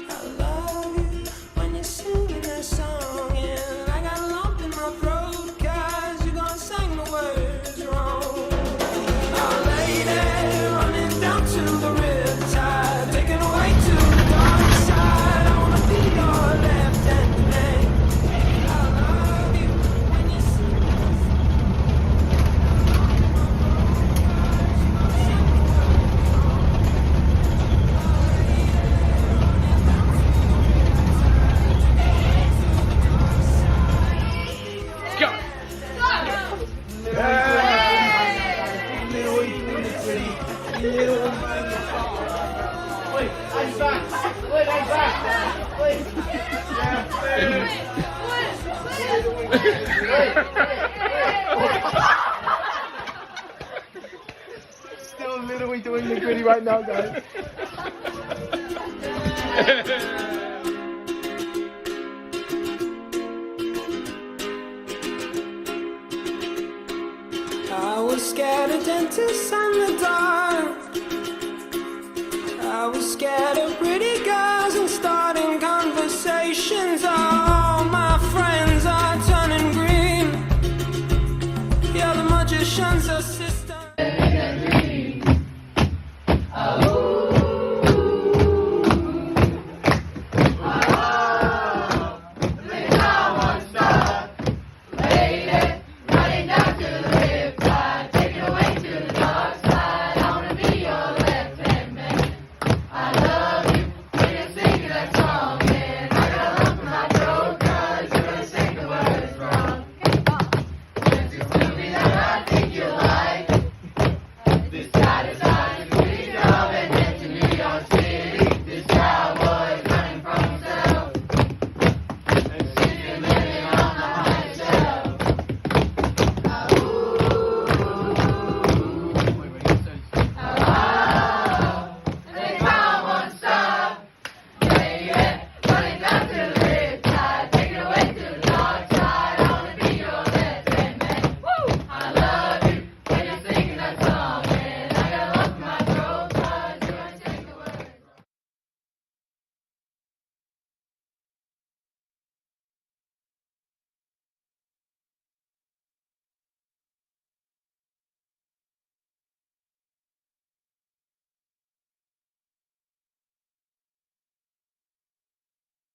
I love you when you're singing that song, and I got a lump in my throat 'cause you're gonna sing the words wrong. Oh, lady, running down to the riptide, taken away to the dark side. I wanna be your left-hand man. I love you when you sing. Still literally doing the gritty right now, guys. I was scared of dentists and the dark. I was scared of pretty girls and starting conversations. All my friends are turning green. You're the magician's assistant.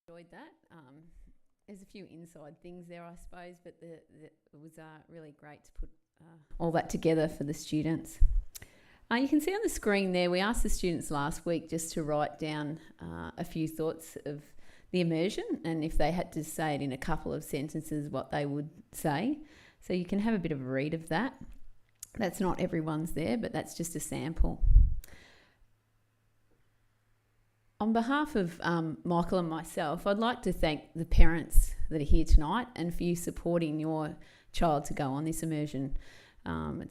Enjoyed that. There's a few inside things there, I suppose, but it was really great to put all that together for the students. You can see on the screen there, we asked the students last week just to write down a few thoughts of the immersion, and if they had to say it in a couple of sentences, what they would say. So you can have a bit of a read of that. That's not everyone's there, but that's just a sample. On behalf of Michael and myself, I'd like to thank the parents that are here tonight and for you supporting your child to go on this immersion. When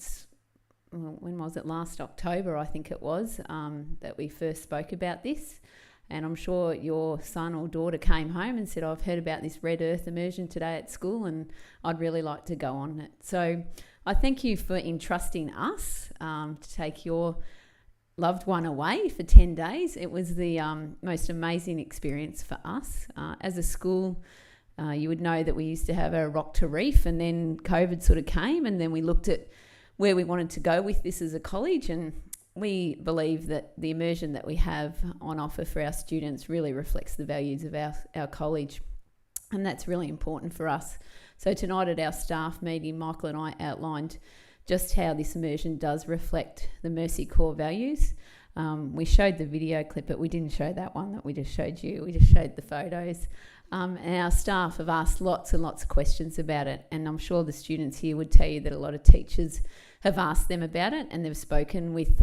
was it? Last October, I think it was, that we first spoke about this. And I'm sure your son or daughter came home and said, I've heard about this Red Earth immersion today at school and I'd really like to go on it. So I thank you for entrusting us to take your loved one away for 10 days. It was the most amazing experience for us. As a school, you would know that we used to have a rock to reef, and then COVID sort of came, and then we looked at where we wanted to go with this as a college, and we believe that the immersion that we have on offer for our students really reflects the values of our college, and that's really important for us. So tonight at our staff meeting, Michael and I outlined just how this immersion does reflect the Mercy core values. We showed the video clip, but we didn't show that one that we just showed you. We just showed the photos. And our staff have asked lots and lots of questions about it, and I'm sure the students here would tell you that a lot of teachers have asked them about it, and they've spoken with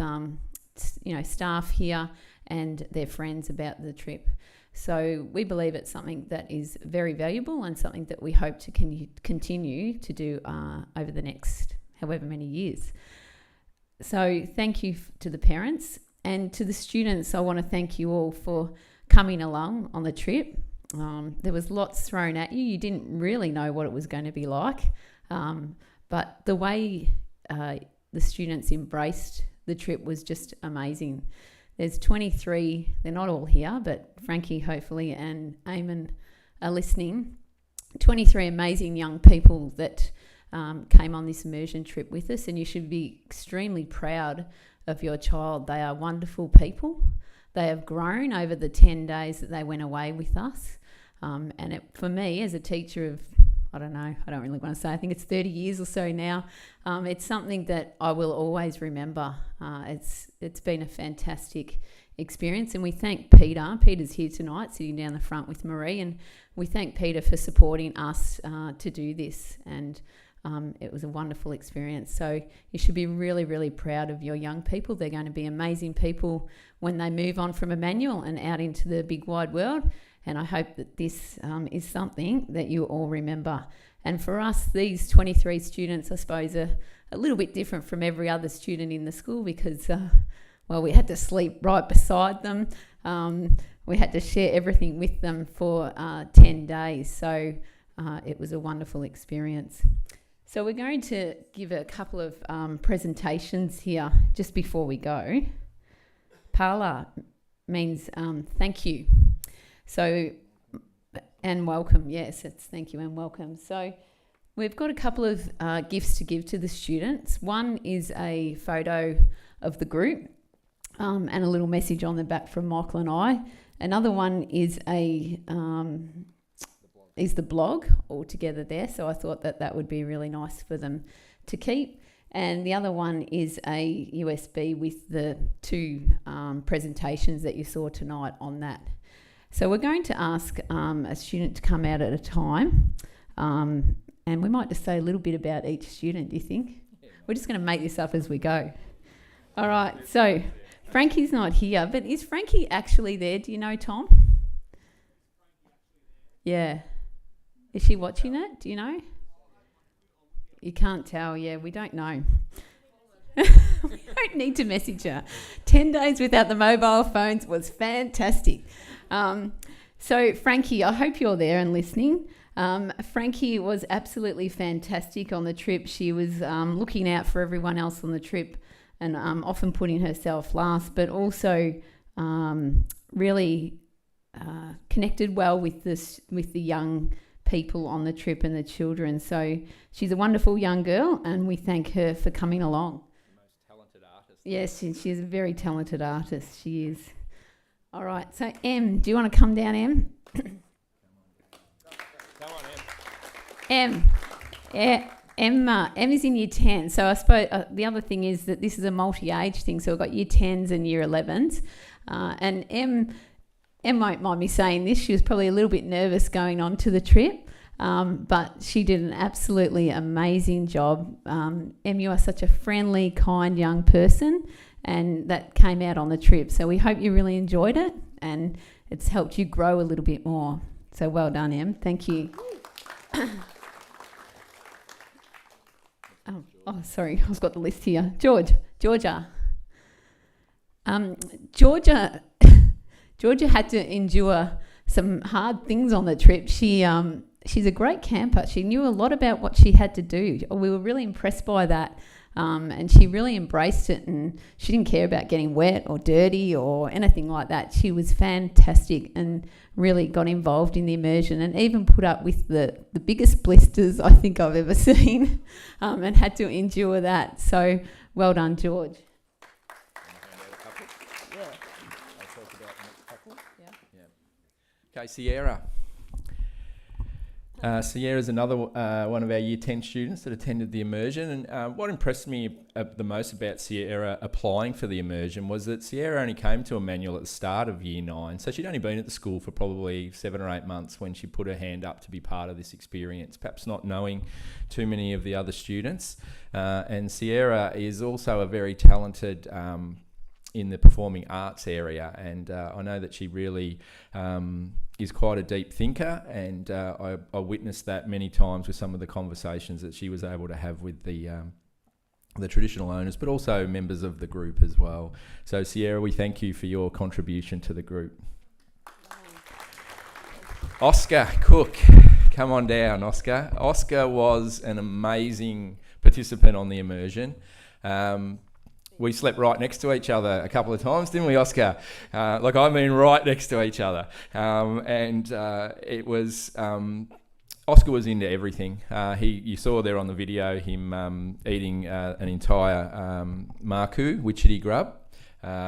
staff here and their friends about the trip. So we believe it's something that is very valuable and something that we hope to continue to do over the next however many years. So thank you to the parents, and to the students. I want to thank you all for coming along on the trip. There was lots thrown at you. You didn't really know what it was going to be like, but the way the students embraced the trip was just amazing. There's 23, they're not all here, but Frankie hopefully and Eamon are listening. 23 amazing young people that came on this immersion trip with us, and you should be extremely proud of your child. They are wonderful people. They have grown over the 10 days that they went away with us. And for me, as a teacher of, I don't really want to say, I think it's 30 years or so now, it's something that I will always remember. It's been a fantastic experience, and we thank Peter. Peter's here tonight, sitting down the front with Marie, and we thank Peter for supporting us to do this, and it was a wonderful experience. So you should be really, really proud of your young people. They're going to be amazing people when they move on from Emmanuel and out into the big wide world. And I hope that this is something that you all remember. And for us, these 23 students, I suppose, are a little bit different from every other student in the school because, we had to sleep right beside them. We had to share everything with them for 10 days. So it was a wonderful experience. So we're going to give a couple of presentations here just before we go. Pala means thank you. So, and welcome. Yes, it's thank you and welcome. So we've got a couple of gifts to give to the students. One is a photo of the group and a little message on the back from Michael and I. Another one is the blog all together there. So I thought that would be really nice for them to keep. And the other one is a USB with the two presentations that you saw tonight on that. So we're going to ask a student to come out at a time, and we might just say a little bit about each student, do you think? Yeah. We're just going to make this up as we go. All right, so Frankie's not here, but is Frankie actually there? Do you know, Tom? Yeah. Is she watching it? Do you know? You can't tell. Yeah, we don't know. We don't need to message her. 10 days without the mobile phones was fantastic. So Frankie, I hope you're there and listening. Frankie was absolutely fantastic on the trip. She was looking out for everyone else on the trip and often putting herself last, but also really connected well with the young people on the trip and the children. So she's a wonderful young girl, and we thank her for coming along. The most talented artist. Yes, she's a very talented artist. She is. All right, so Em, do you want to come down, Em? Em is in year 10. So I suppose the other thing is that this is a multi-age thing. So we've got year 10s and year 11s. And Em won't mind me saying this. She was probably a little bit nervous going on to the trip. But she did an absolutely amazing job. Em, you are such a friendly, kind young person, and that came out on the trip. So we hope you really enjoyed it, and it's helped you grow a little bit more. So well done, Em. Thank you. Oh, sorry, I've got the list here. Georgia. Georgia had to endure some hard things on the trip. She's a great camper. She knew a lot about what she had to do. We were really impressed by that. And she really embraced it, and she didn't care about getting wet or dirty or anything like that. She was fantastic and really got involved in the immersion, and even put up with the biggest blisters I think I've ever seen, and had to endure that. So well done, George. Okay, Sierra. Sierra's another one of our Year 10 students that attended the immersion, and what impressed me the most about Sierra applying for the immersion was that Sierra only came to Emmanuel at the start of Year 9, so she'd only been at the school for probably 7 or 8 months when she put her hand up to be part of this experience, perhaps not knowing too many of the other students. And Sierra is also a very talented in the performing arts area, and I know that she really is quite a deep thinker, and I witnessed that many times with some of the conversations that she was able to have with the traditional owners, but also members of the group as well. So Sierra, we thank you for your contribution to the group. Oscar Cook, come on down, Oscar. Oscar was an amazing participant on the immersion. We slept right next to each other a couple of times, didn't we, Oscar? Right next to each other. It was... Oscar was into everything. You saw there on the video him eating an entire maku, witchetty grub,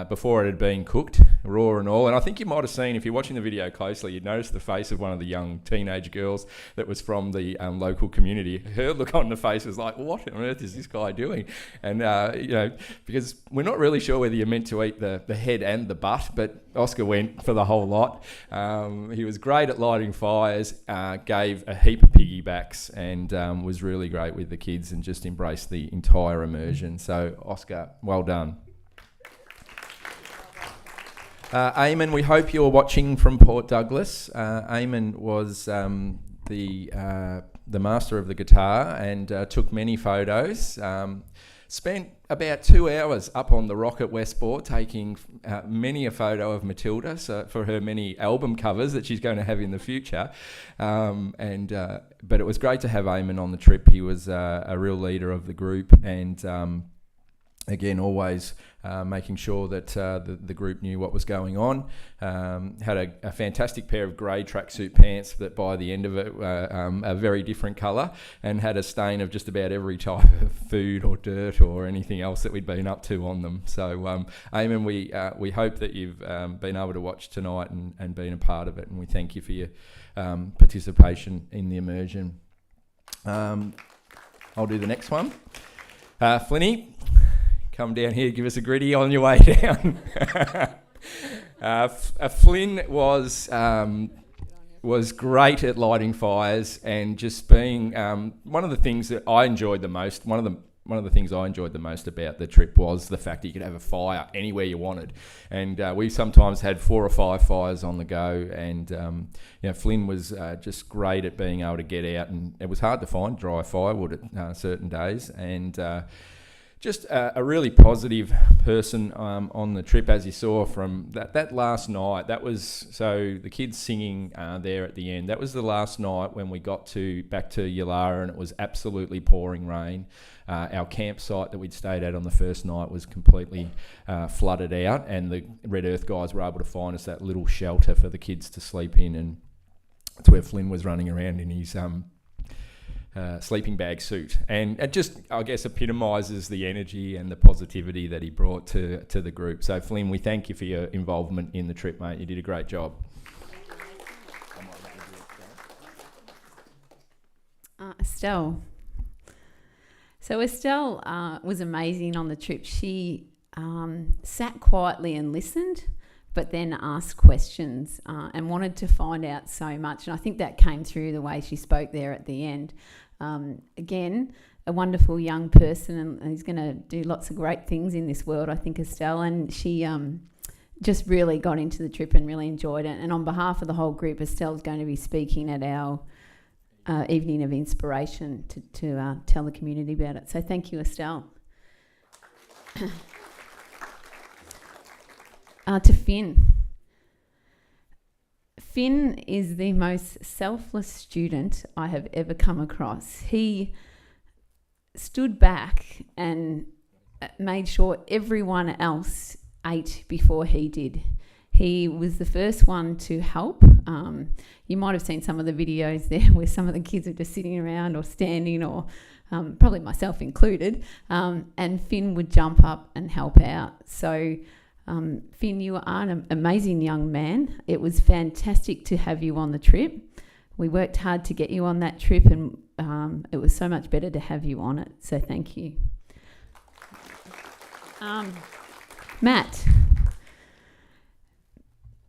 before it had been cooked, raw and all. And I think you might have seen, if you're watching the video closely, you'd notice the face of one of the young teenage girls that was from the local community. Her look on the face was like, what on earth is this guy doing? And, because we're not really sure whether you're meant to eat the head and the butt, but Oscar went for the whole lot. He was great at lighting fires, gave a heap of piggybacks, and was really great with the kids and just embraced the entire immersion. So, Oscar, well done. Eamon, we hope you're watching from Port Douglas. Eamon was the master of the guitar and took many photos. Spent about 2 hours up on the rock at Westport taking many a photo of Matilda for her many album covers that she's going to have in the future. But it was great to have Eamon on the trip. He was a real leader of the group, and again, always making sure that the group knew what was going on. Had a fantastic pair of grey tracksuit pants that by the end of it were a very different colour, and had a stain of just about every type of food or dirt or anything else that we'd been up to on them. So, Eamon, we hope that you've been able to watch tonight and been a part of it, and we thank you for your participation in the immersion. I'll do the next one. Flinny, come down here, give us a gritty on your way down. Flynn was great at lighting fires and just being one of the things that I enjoyed the most. One of the things I enjoyed the most about the trip was the fact that you could have a fire anywhere you wanted, and we sometimes had 4 or 5 fires on the go. And Flynn was just great at being able to get out, and it was hard to find dry firewood at certain days, and just a really positive person on the trip, as you saw from that last night. That was, so the kids singing there at the end, that was the last night when we got back to Yulara, and it was absolutely pouring rain. Our campsite that we'd stayed at on the first night was completely flooded out, and the Red Earth guys were able to find us that little shelter for the kids to sleep in, and that's where Flynn was running around in his sleeping bag suit, and it just, I guess, epitomises the energy and the positivity that he brought to the group. So Flynn, we thank you for your involvement in the trip, mate. You did a great job. Estelle. So Estelle was amazing on the trip. She sat quietly and listened, but then asked questions and wanted to find out so much. And I think that came through the way she spoke there at the end. Again, a wonderful young person, and he's going to do lots of great things in this world, I think, Estelle. And she just really got into the trip and really enjoyed it. And on behalf of the whole group, Estelle's going to be speaking at our evening of inspiration to tell the community about it. So thank you, Estelle. To Finn. Finn is the most selfless student I have ever come across. He stood back and made sure everyone else ate before he did. He was the first one to help. You might have seen some of the videos there where some of the kids are just sitting around or standing, or probably myself included, and Finn would jump up and help out. So Finn, you are an amazing young man. It was fantastic to have you on the trip. We worked hard to get you on that trip, and it was so much better to have you on it. So thank you.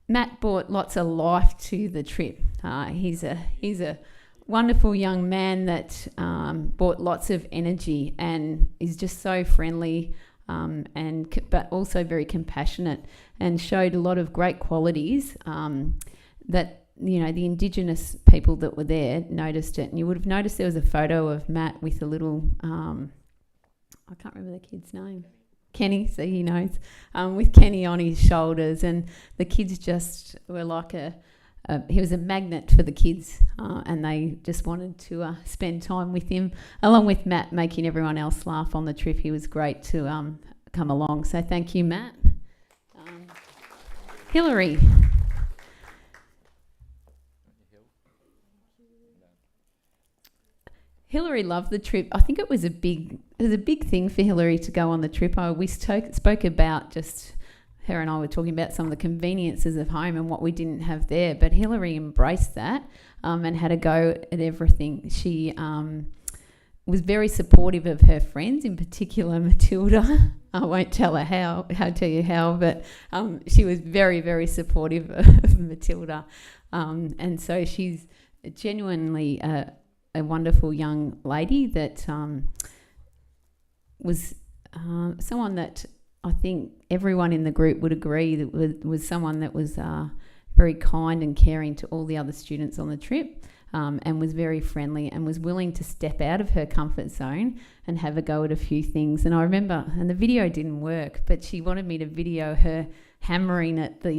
Matt brought lots of life to the trip. He's a wonderful young man that brought lots of energy and is just so friendly, but also very compassionate, and showed a lot of great qualities that, you know, the Indigenous people that were there noticed it. And you would have noticed there was a photo of Matt with a little, I can't remember the kid's name. Kenny, so he knows, with Kenny on his shoulders, and the kids just were like he was a magnet for the kids, and they just wanted to spend time with him, along with Matt making everyone else laugh on the trip. He was great to come along, so thank you, Matt. Hillary. Hillary loved the trip. I think it was a big thing for Hillary to go on the trip. We spoke about, just her and I were talking about some of the conveniences of home and what we didn't have there, but Hillary embraced that and had a go at everything. She was very supportive of her friends, in particular Matilda. I won't tell her tell you how, but she was very, very supportive of Matilda. And so she's genuinely a wonderful young lady that was someone that I think everyone in the group would agree that was someone that was very kind and caring to all the other students on the trip, and was very friendly and was willing to step out of her comfort zone and have a go at a few things. And I remember, and the video didn't work, but she wanted me to video her hammering at the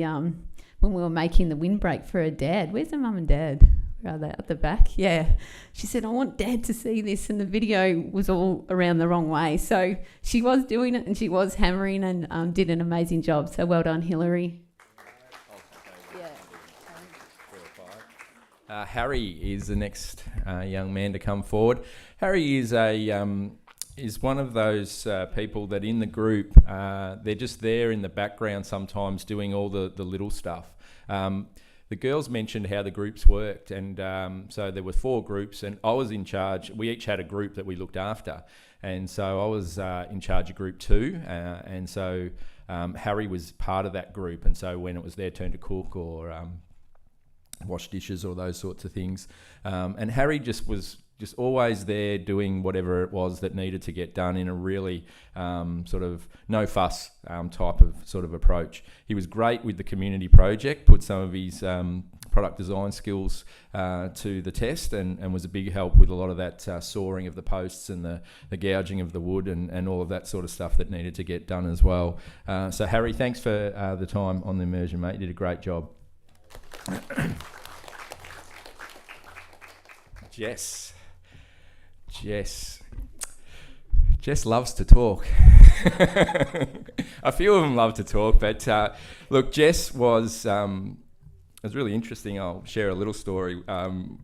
when we were making the windbreak for her dad. Where's her mum and dad? Are they at the back? Yeah. She said, I want Dad to see this, and the video was all around the wrong way. So she was doing it, and she was hammering, and did an amazing job. So well done, Hillary. Harry is the next young man to come forward. Harry is is one of those people that in the group, they're just there in the background sometimes doing all the little stuff. The girls mentioned how the groups worked, and so there were 4 groups, and I was in charge. We each had a group that we looked after, and so I was in charge of group 2, and so Harry was part of that group, and so when it was their turn to cook or wash dishes or those sorts of things, and Harry was always there doing whatever it was that needed to get done in a really sort of no fuss type of sort of approach. He was great with the community project, put some of his product design skills to the test, and was a big help with a lot of that sawing of the posts and the gouging of the wood and all of that sort of stuff that needed to get done as well. So Harry, thanks for the time on the immersion, mate. You did a great job. Jess loves to talk. A few of them love to talk, but look, Jess was it was really interesting. I'll share a little story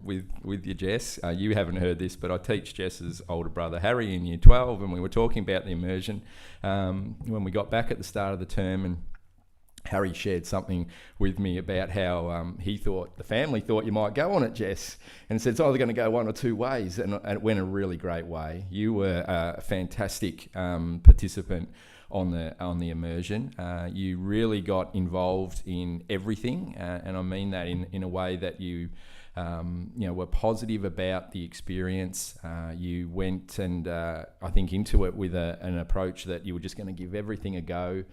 with you, Jess. You haven't heard this, but I teach Jess's older brother Harry in Year 12, and we were talking about the immersion when we got back at the start of the term, and Harry shared something with me about how he thought, the family thought you might go on it, Jess, and said it's either going to go one or two ways, and it went a really great way. You were a fantastic participant on the immersion. You really got involved in everything, and I mean that in a way that you were positive about the experience. You went and I think into it with an approach that you were just going to give everything a go.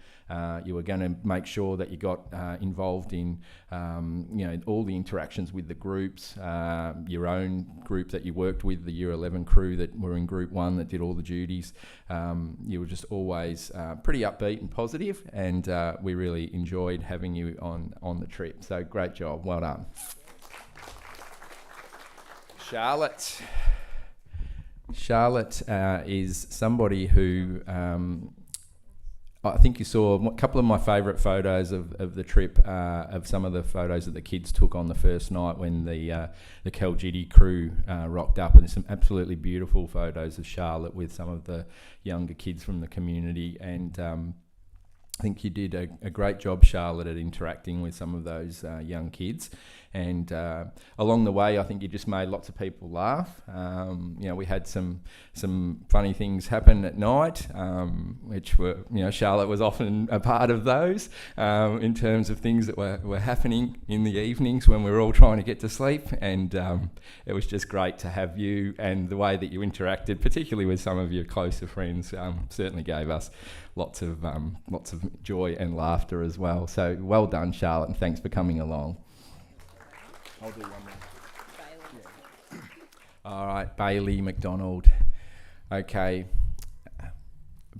You were going to make sure that you got involved in all the interactions with the groups, your own group that you worked with, the Year 11 crew that were in Group 1 that did all the duties. You were just always pretty upbeat and positive, and we really enjoyed having you on the trip. So great job, well done. Charlotte is somebody who I think you saw a couple of my favourite photos of the trip, of some of the photos that the kids took on the first night when the Kelgiddy crew rocked up, and there's some absolutely beautiful photos of Charlotte with some of the younger kids from the community, and I think you did a great job, Charlotte, at interacting with some of those young kids. And along the way, I think you just made lots of people laugh. We had some funny things happen at night, which were, Charlotte was often a part of those, in terms of things that were happening in the evenings when we were all trying to get to sleep. And it was just great to have you, and the way that you interacted, particularly with some of your closer friends, certainly gave us lots of joy and laughter as well. So well done, Charlotte, and thanks for coming along. I'll do one more. Yeah. All right, Bailey McDonald. Okay.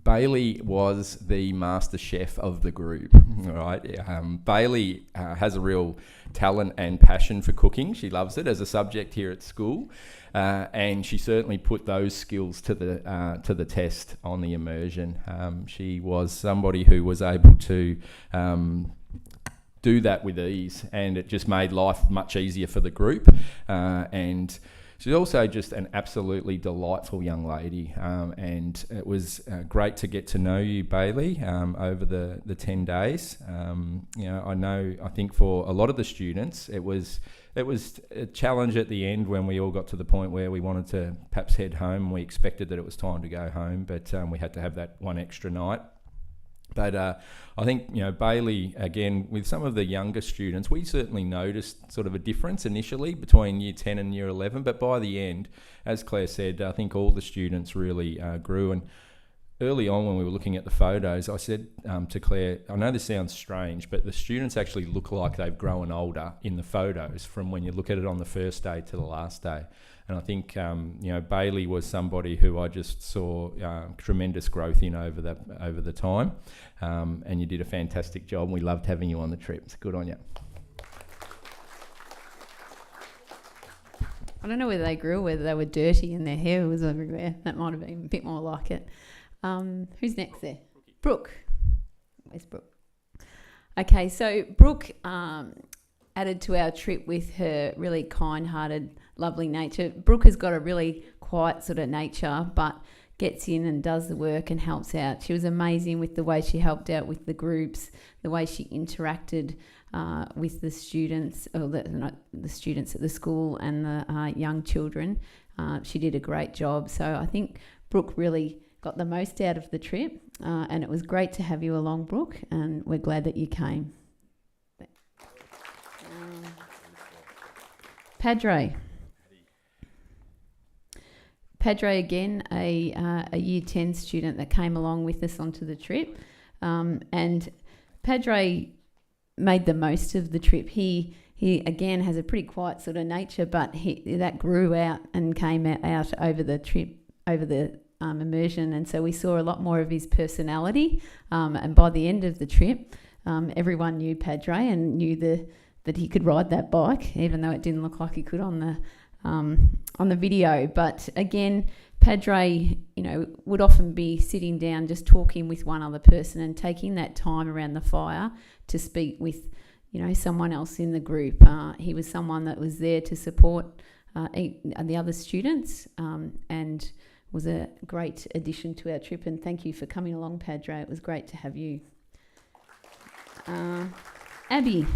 Bailey was the master chef of the group. All right. Bailey has a real talent and passion for cooking. She loves it as a subject here at school, and she certainly put those skills to the test on the immersion. She was somebody who was able to do that with ease, and it just made life much easier for the group. And she's also just an absolutely delightful young lady, and it was great to get to know you, Bailey, over the 10 days. I think for a lot of the students, it was a challenge at the end when we all got to the point where we wanted to perhaps head home. We expected that it was time to go home, but we had to have that one extra night. But I think, Bailey, again, with some of the younger students, we certainly noticed sort of a difference initially between Year 10 and Year 11. But by the end, as Claire said, I think all the students really grew. And early on when we were looking at the photos, I said to Claire, I know this sounds strange, but the students actually look like they've grown older in the photos from when you look at it on the first day to the last day. And I think, Bailey was somebody who I just saw tremendous growth in over the time. And you did a fantastic job. We loved having you on the trip. It's good on you. I don't know whether they grew or whether they were dirty and their hair was everywhere. That might have been a bit more like it. Who's next there? Brooke. Where's Brooke? Okay, so Brooke added to our trip with her really kind-hearted, lovely nature. Brooke has got a really quiet sort of nature, but gets in and does the work and helps out. She was amazing with the way she helped out with the groups, the way she interacted with the students, or the students at the school and the young children. She did a great job. So I think Brooke really got the most out of the trip, and it was great to have you along, Brooke, and we're glad that you came. Padre. Padre, again, a Year 10 student that came along with us onto the trip. And Padre made the most of the trip. He again has a pretty quiet sort of nature, but that grew out and came out over the trip, over the immersion. And so we saw a lot more of his personality. And by the end of the trip, everyone knew Padre and knew that he could ride that bike, even though it didn't look like he could on the video. But again, Padre, would often be sitting down just talking with one other person and taking that time around the fire to speak with, someone else in the group. He was someone that was there to support the other students, and was a great addition to our trip. And thank you for coming along, Padre. It was great to have you. Abby.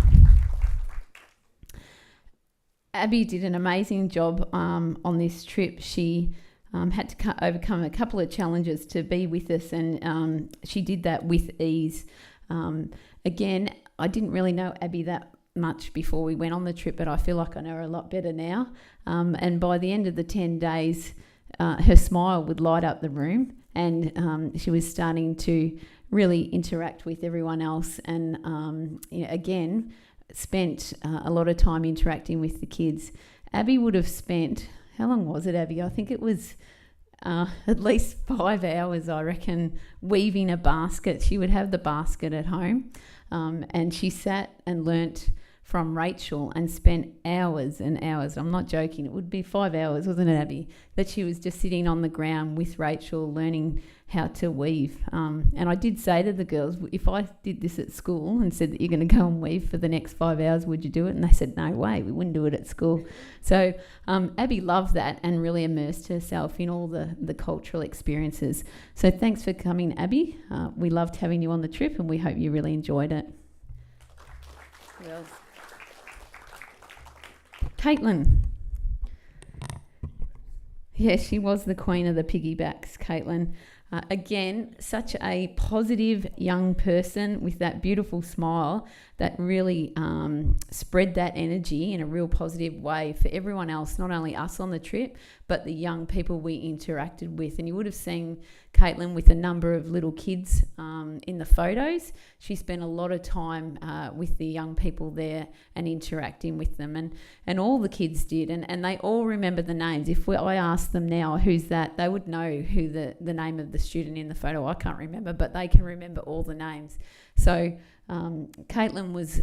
Abby did an amazing job on this trip. She had to overcome a couple of challenges to be with us, and she did that with ease. Again, I didn't really know Abby that much before we went on the trip, but I feel like I know her a lot better now. And by the end of the 10 days, her smile would light up the room, and she was starting to really interact with everyone else, and again, spent a lot of time interacting with the kids. Abby would have spent, how long was it, Abby? I think it was at least 5 hours, I reckon, weaving a basket. She would have the basket at home, and she sat and learnt from Rachel and spent hours and hours. I'm not joking. It would be 5 hours, wasn't it, Abby? That she was just sitting on the ground with Rachel learning how to weave. And I did say to the girls, if I did this at school and said that you're going to go and weave for the next 5 hours, would you do it? And they said, no way, we wouldn't do it at school. So Abby loved that and really immersed herself in all the cultural experiences. So thanks for coming, Abby. We loved having you on the trip, and we hope you really enjoyed it. Who else? Caitlin. Yeah, she was the queen of the piggybacks, Caitlin. Again, such a positive young person with that beautiful smile that really spread that energy in a real positive way for everyone else, not only us on the trip, but the young people we interacted with. And you would have seen Caitlin with a number of little kids in the photos. She spent a lot of time with the young people there and interacting with them. And all the kids did. And they all remember the names. If I asked them now, who's that, they would know who the name of the student in the photo. I can't remember, but they can remember all the names. So Caitlin was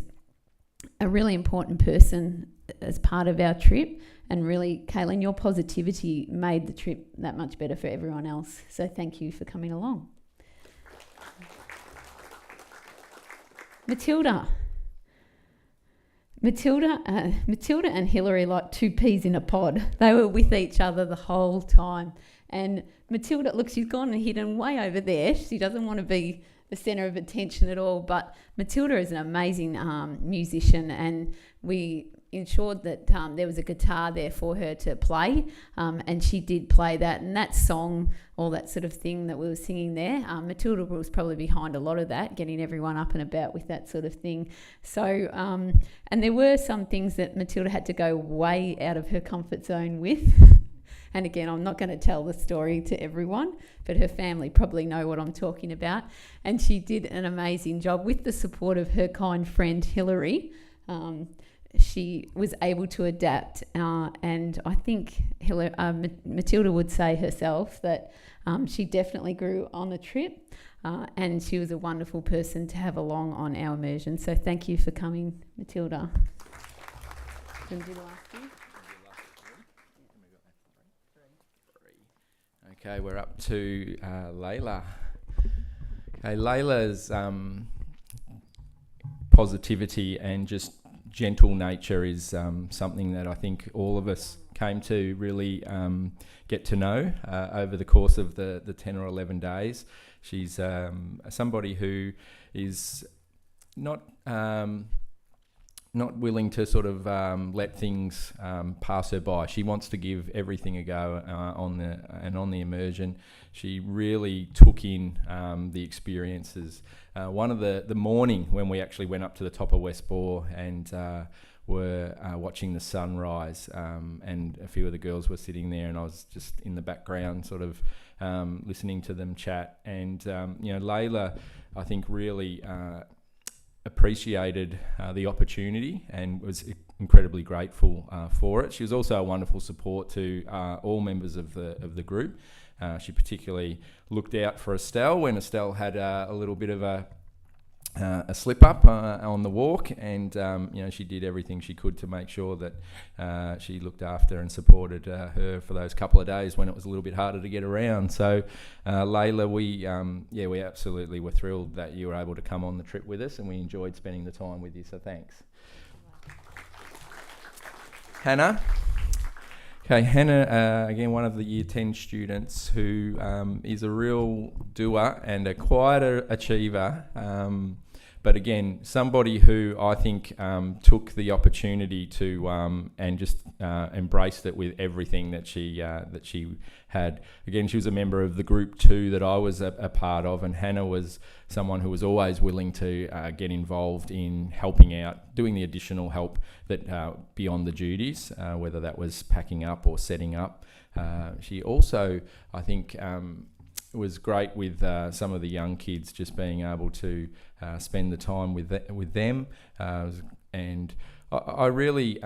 a really important person as part of our trip, and really, Caitlin, your positivity made the trip that much better for everyone else. So thank you for coming along. Matilda and Hillary like two peas in a pod. They were with each other the whole time. And Matilda, look, she's gone and hidden way over there. She doesn't want to be the centre of attention at all. But Matilda is an amazing musician, and we ensured that there was a guitar there for her to play, and she did play that. And that song, all that sort of thing that we were singing there, Matilda was probably behind a lot of that, getting everyone up and about with that sort of thing. So, and there were some things that Matilda had to go way out of her comfort zone with. And again, I'm not going to tell the story to everyone, but her family probably know what I'm talking about. And she did an amazing job with the support of her kind friend Hillary. She was able to adapt, and I think Matilda would say herself that she definitely grew on the trip, and she was a wonderful person to have along on our immersion. So thank you for coming, Matilda. Do you want to do the last one? Okay, we're up to Layla. Okay, Layla's positivity and just gentle nature is something that I think all of us came to really get to know over the course of the 10 or 11 days. She's somebody who is not willing to sort of let things pass her by. She wants to give everything a go on the immersion. She really took in the experiences. One of the morning when we actually went up to the top of West Bore and were watching the sunrise, and a few of the girls were sitting there, and I was just in the background sort of listening to them chat. And Layla, I think, really appreciated the opportunity and was incredibly grateful for it. She was also a wonderful support to all members of the group. She particularly looked out for Estelle when Estelle had a little bit of a slip up on the walk, and she did everything she could to make sure that she looked after and supported her for those couple of days when it was a little bit harder to get around. So Layla, we absolutely were thrilled that you were able to come on the trip with us, and we enjoyed spending the time with you, so thanks. Hannah. Okay, Hannah, again, one of the Year 10 students who is a real doer and a quite achiever, But again, somebody who I think took the opportunity to and just embraced it with everything that she had. Again, she was a member of the group 2 that I was a part of, and Hannah was someone who was always willing to get involved in helping out, doing the additional help that beyond the duties, whether that was packing up or setting up. She also, I think, was great with some of the young kids, just being able to spend the time with them. And I really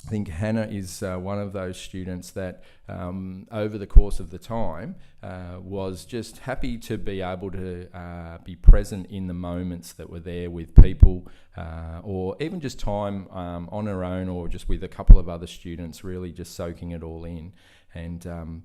think Hannah is one of those students that over the course of the time was just happy to be able to be present in the moments that were there with people, or even just time on her own, or just with a couple of other students, really just soaking it all in. And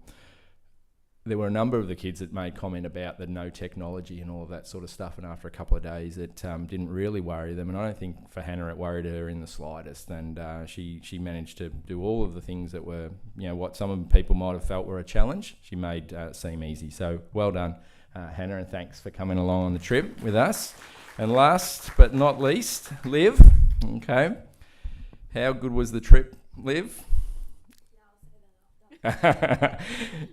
there were a number of the kids that made comment about the no technology and all of that sort of stuff, and after a couple of days it didn't really worry them, and I don't think for Hannah it worried her in the slightest, and she managed to do all of the things that were, what some people might have felt were a challenge, she made seem easy. So well done, Hannah, and thanks for coming along on the trip with us. And last but not least, Liv. Okay, how good was the trip, Liv?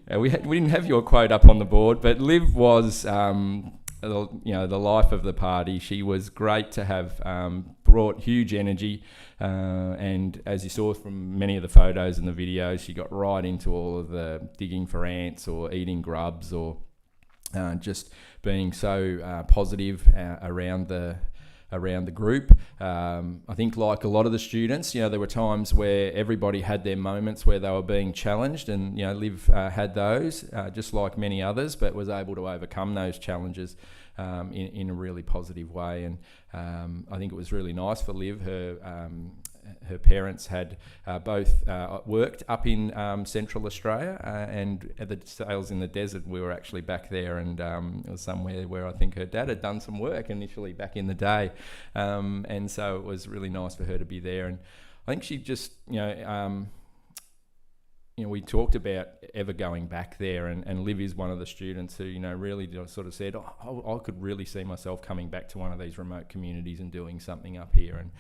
We didn't have your quote up on the board, but Liv was, the life of the party. She was great to have, brought huge energy, and as you saw from many of the photos and the videos, she got right into all of the digging for ants or eating grubs, or just being so positive around the group. I think, like a lot of the students, there were times where everybody had their moments where they were being challenged, and Liv had those, just like many others, but was able to overcome those challenges in a really positive way. And I think it was really nice for Liv. Her parents had both worked up in Central Australia, and at the Sales in the Desert, we were actually back there, and it was somewhere where I think her dad had done some work initially back in the day, and so it was really nice for her to be there. And I think she just, we talked about ever going back there, and Liv is one of the students who, really sort of said, I could really see myself coming back to one of these remote communities and doing something up here. And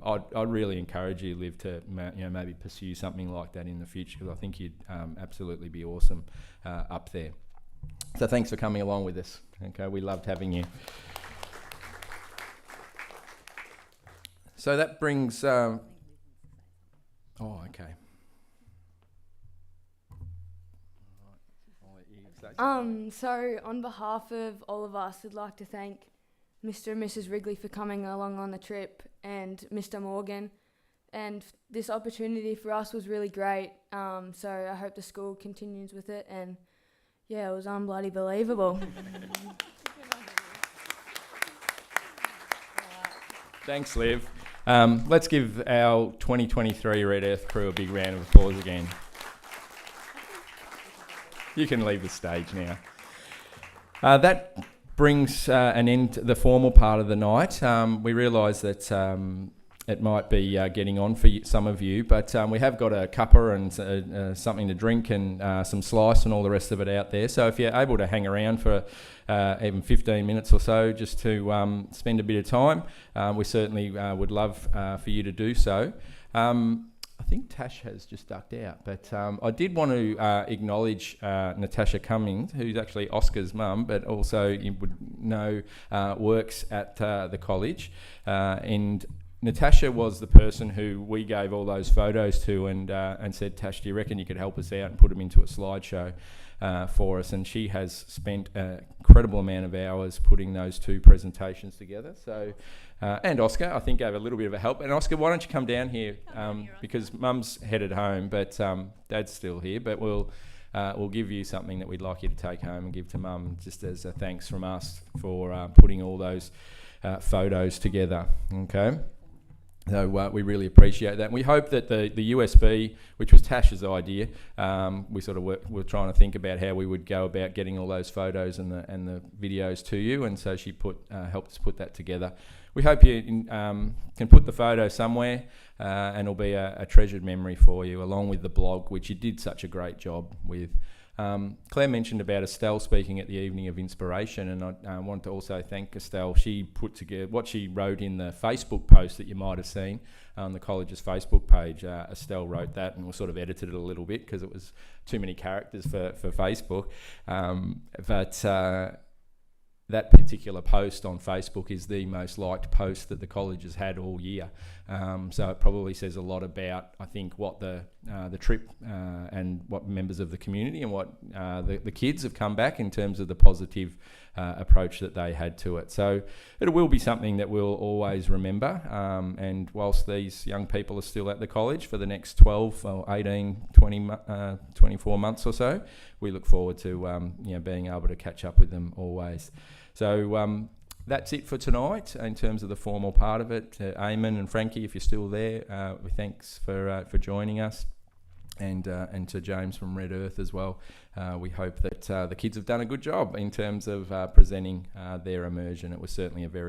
I'd really encourage you, Liv, to maybe pursue something like that in the future, because I think you'd absolutely be awesome up there. So thanks for coming along with us. Okay, we loved having you. So that brings... okay. So on behalf of all of us, I'd like to thank Mr. and Mrs. Wrigley for coming along on the trip, and Mr. Morgan. And this opportunity for us was really great. So I hope the school continues with it. And yeah, it was unbloody believable. Thanks, Liv. Let's give our 2023 Red Earth crew a big round of applause again. You can leave the stage now. That brings an end to the formal part of the night. We realise that it might be getting on for some of you, but we have got a cuppa and something to drink and some slice and all the rest of it out there. So if you're able to hang around for even 15 minutes or so just to spend a bit of time, we certainly would love for you to do so. I think Tash has just ducked out, but I did want to acknowledge Natasha Cummings, who's actually Oscar's mum, but also you would know works at the college. And Natasha was the person who we gave all those photos to, and said, Tash, do you reckon you could help us out and put them into a slideshow for us? And she has spent an incredible amount of hours putting those two presentations together. So. And Oscar, I think, gave a little bit of a help. And Oscar, why don't you come down here, because Mum's headed home, but Dad's still here. But we'll give you something that we'd like you to take home and give to Mum, just as a thanks from us for putting all those photos together. Okay. So we really appreciate that. And we hope that the USB, which was Tash's idea, we're trying to think about how we would go about getting all those photos and the videos to you, and so she helped us put that together. We hope you can put the photo somewhere, and it'll be a treasured memory for you, along with the blog, which you did such a great job with. Claire mentioned about Estelle speaking at the Evening of Inspiration, and I want to also thank Estelle. She put together what she wrote in the Facebook post that you might have seen on the college's Facebook page. Estelle wrote that, and we sort of edited it a little bit because it was too many characters for Facebook. But that particular post on Facebook is the most liked post that the college has had all year. So it probably says a lot about, I think, what the trip and what members of the community and what the kids have come back in terms of the positive approach that they had to it. So it will be something that we'll always remember. And whilst these young people are still at the college for the next 12 or 18, 20, 24 months or so, we look forward to being able to catch up with them always. So that's it for tonight in terms of the formal part of it. Eamon and Frankie, if you're still there, thanks for joining us, and to James from Red Earth as well. We hope that the kids have done a good job in terms of presenting their immersion. It was certainly a very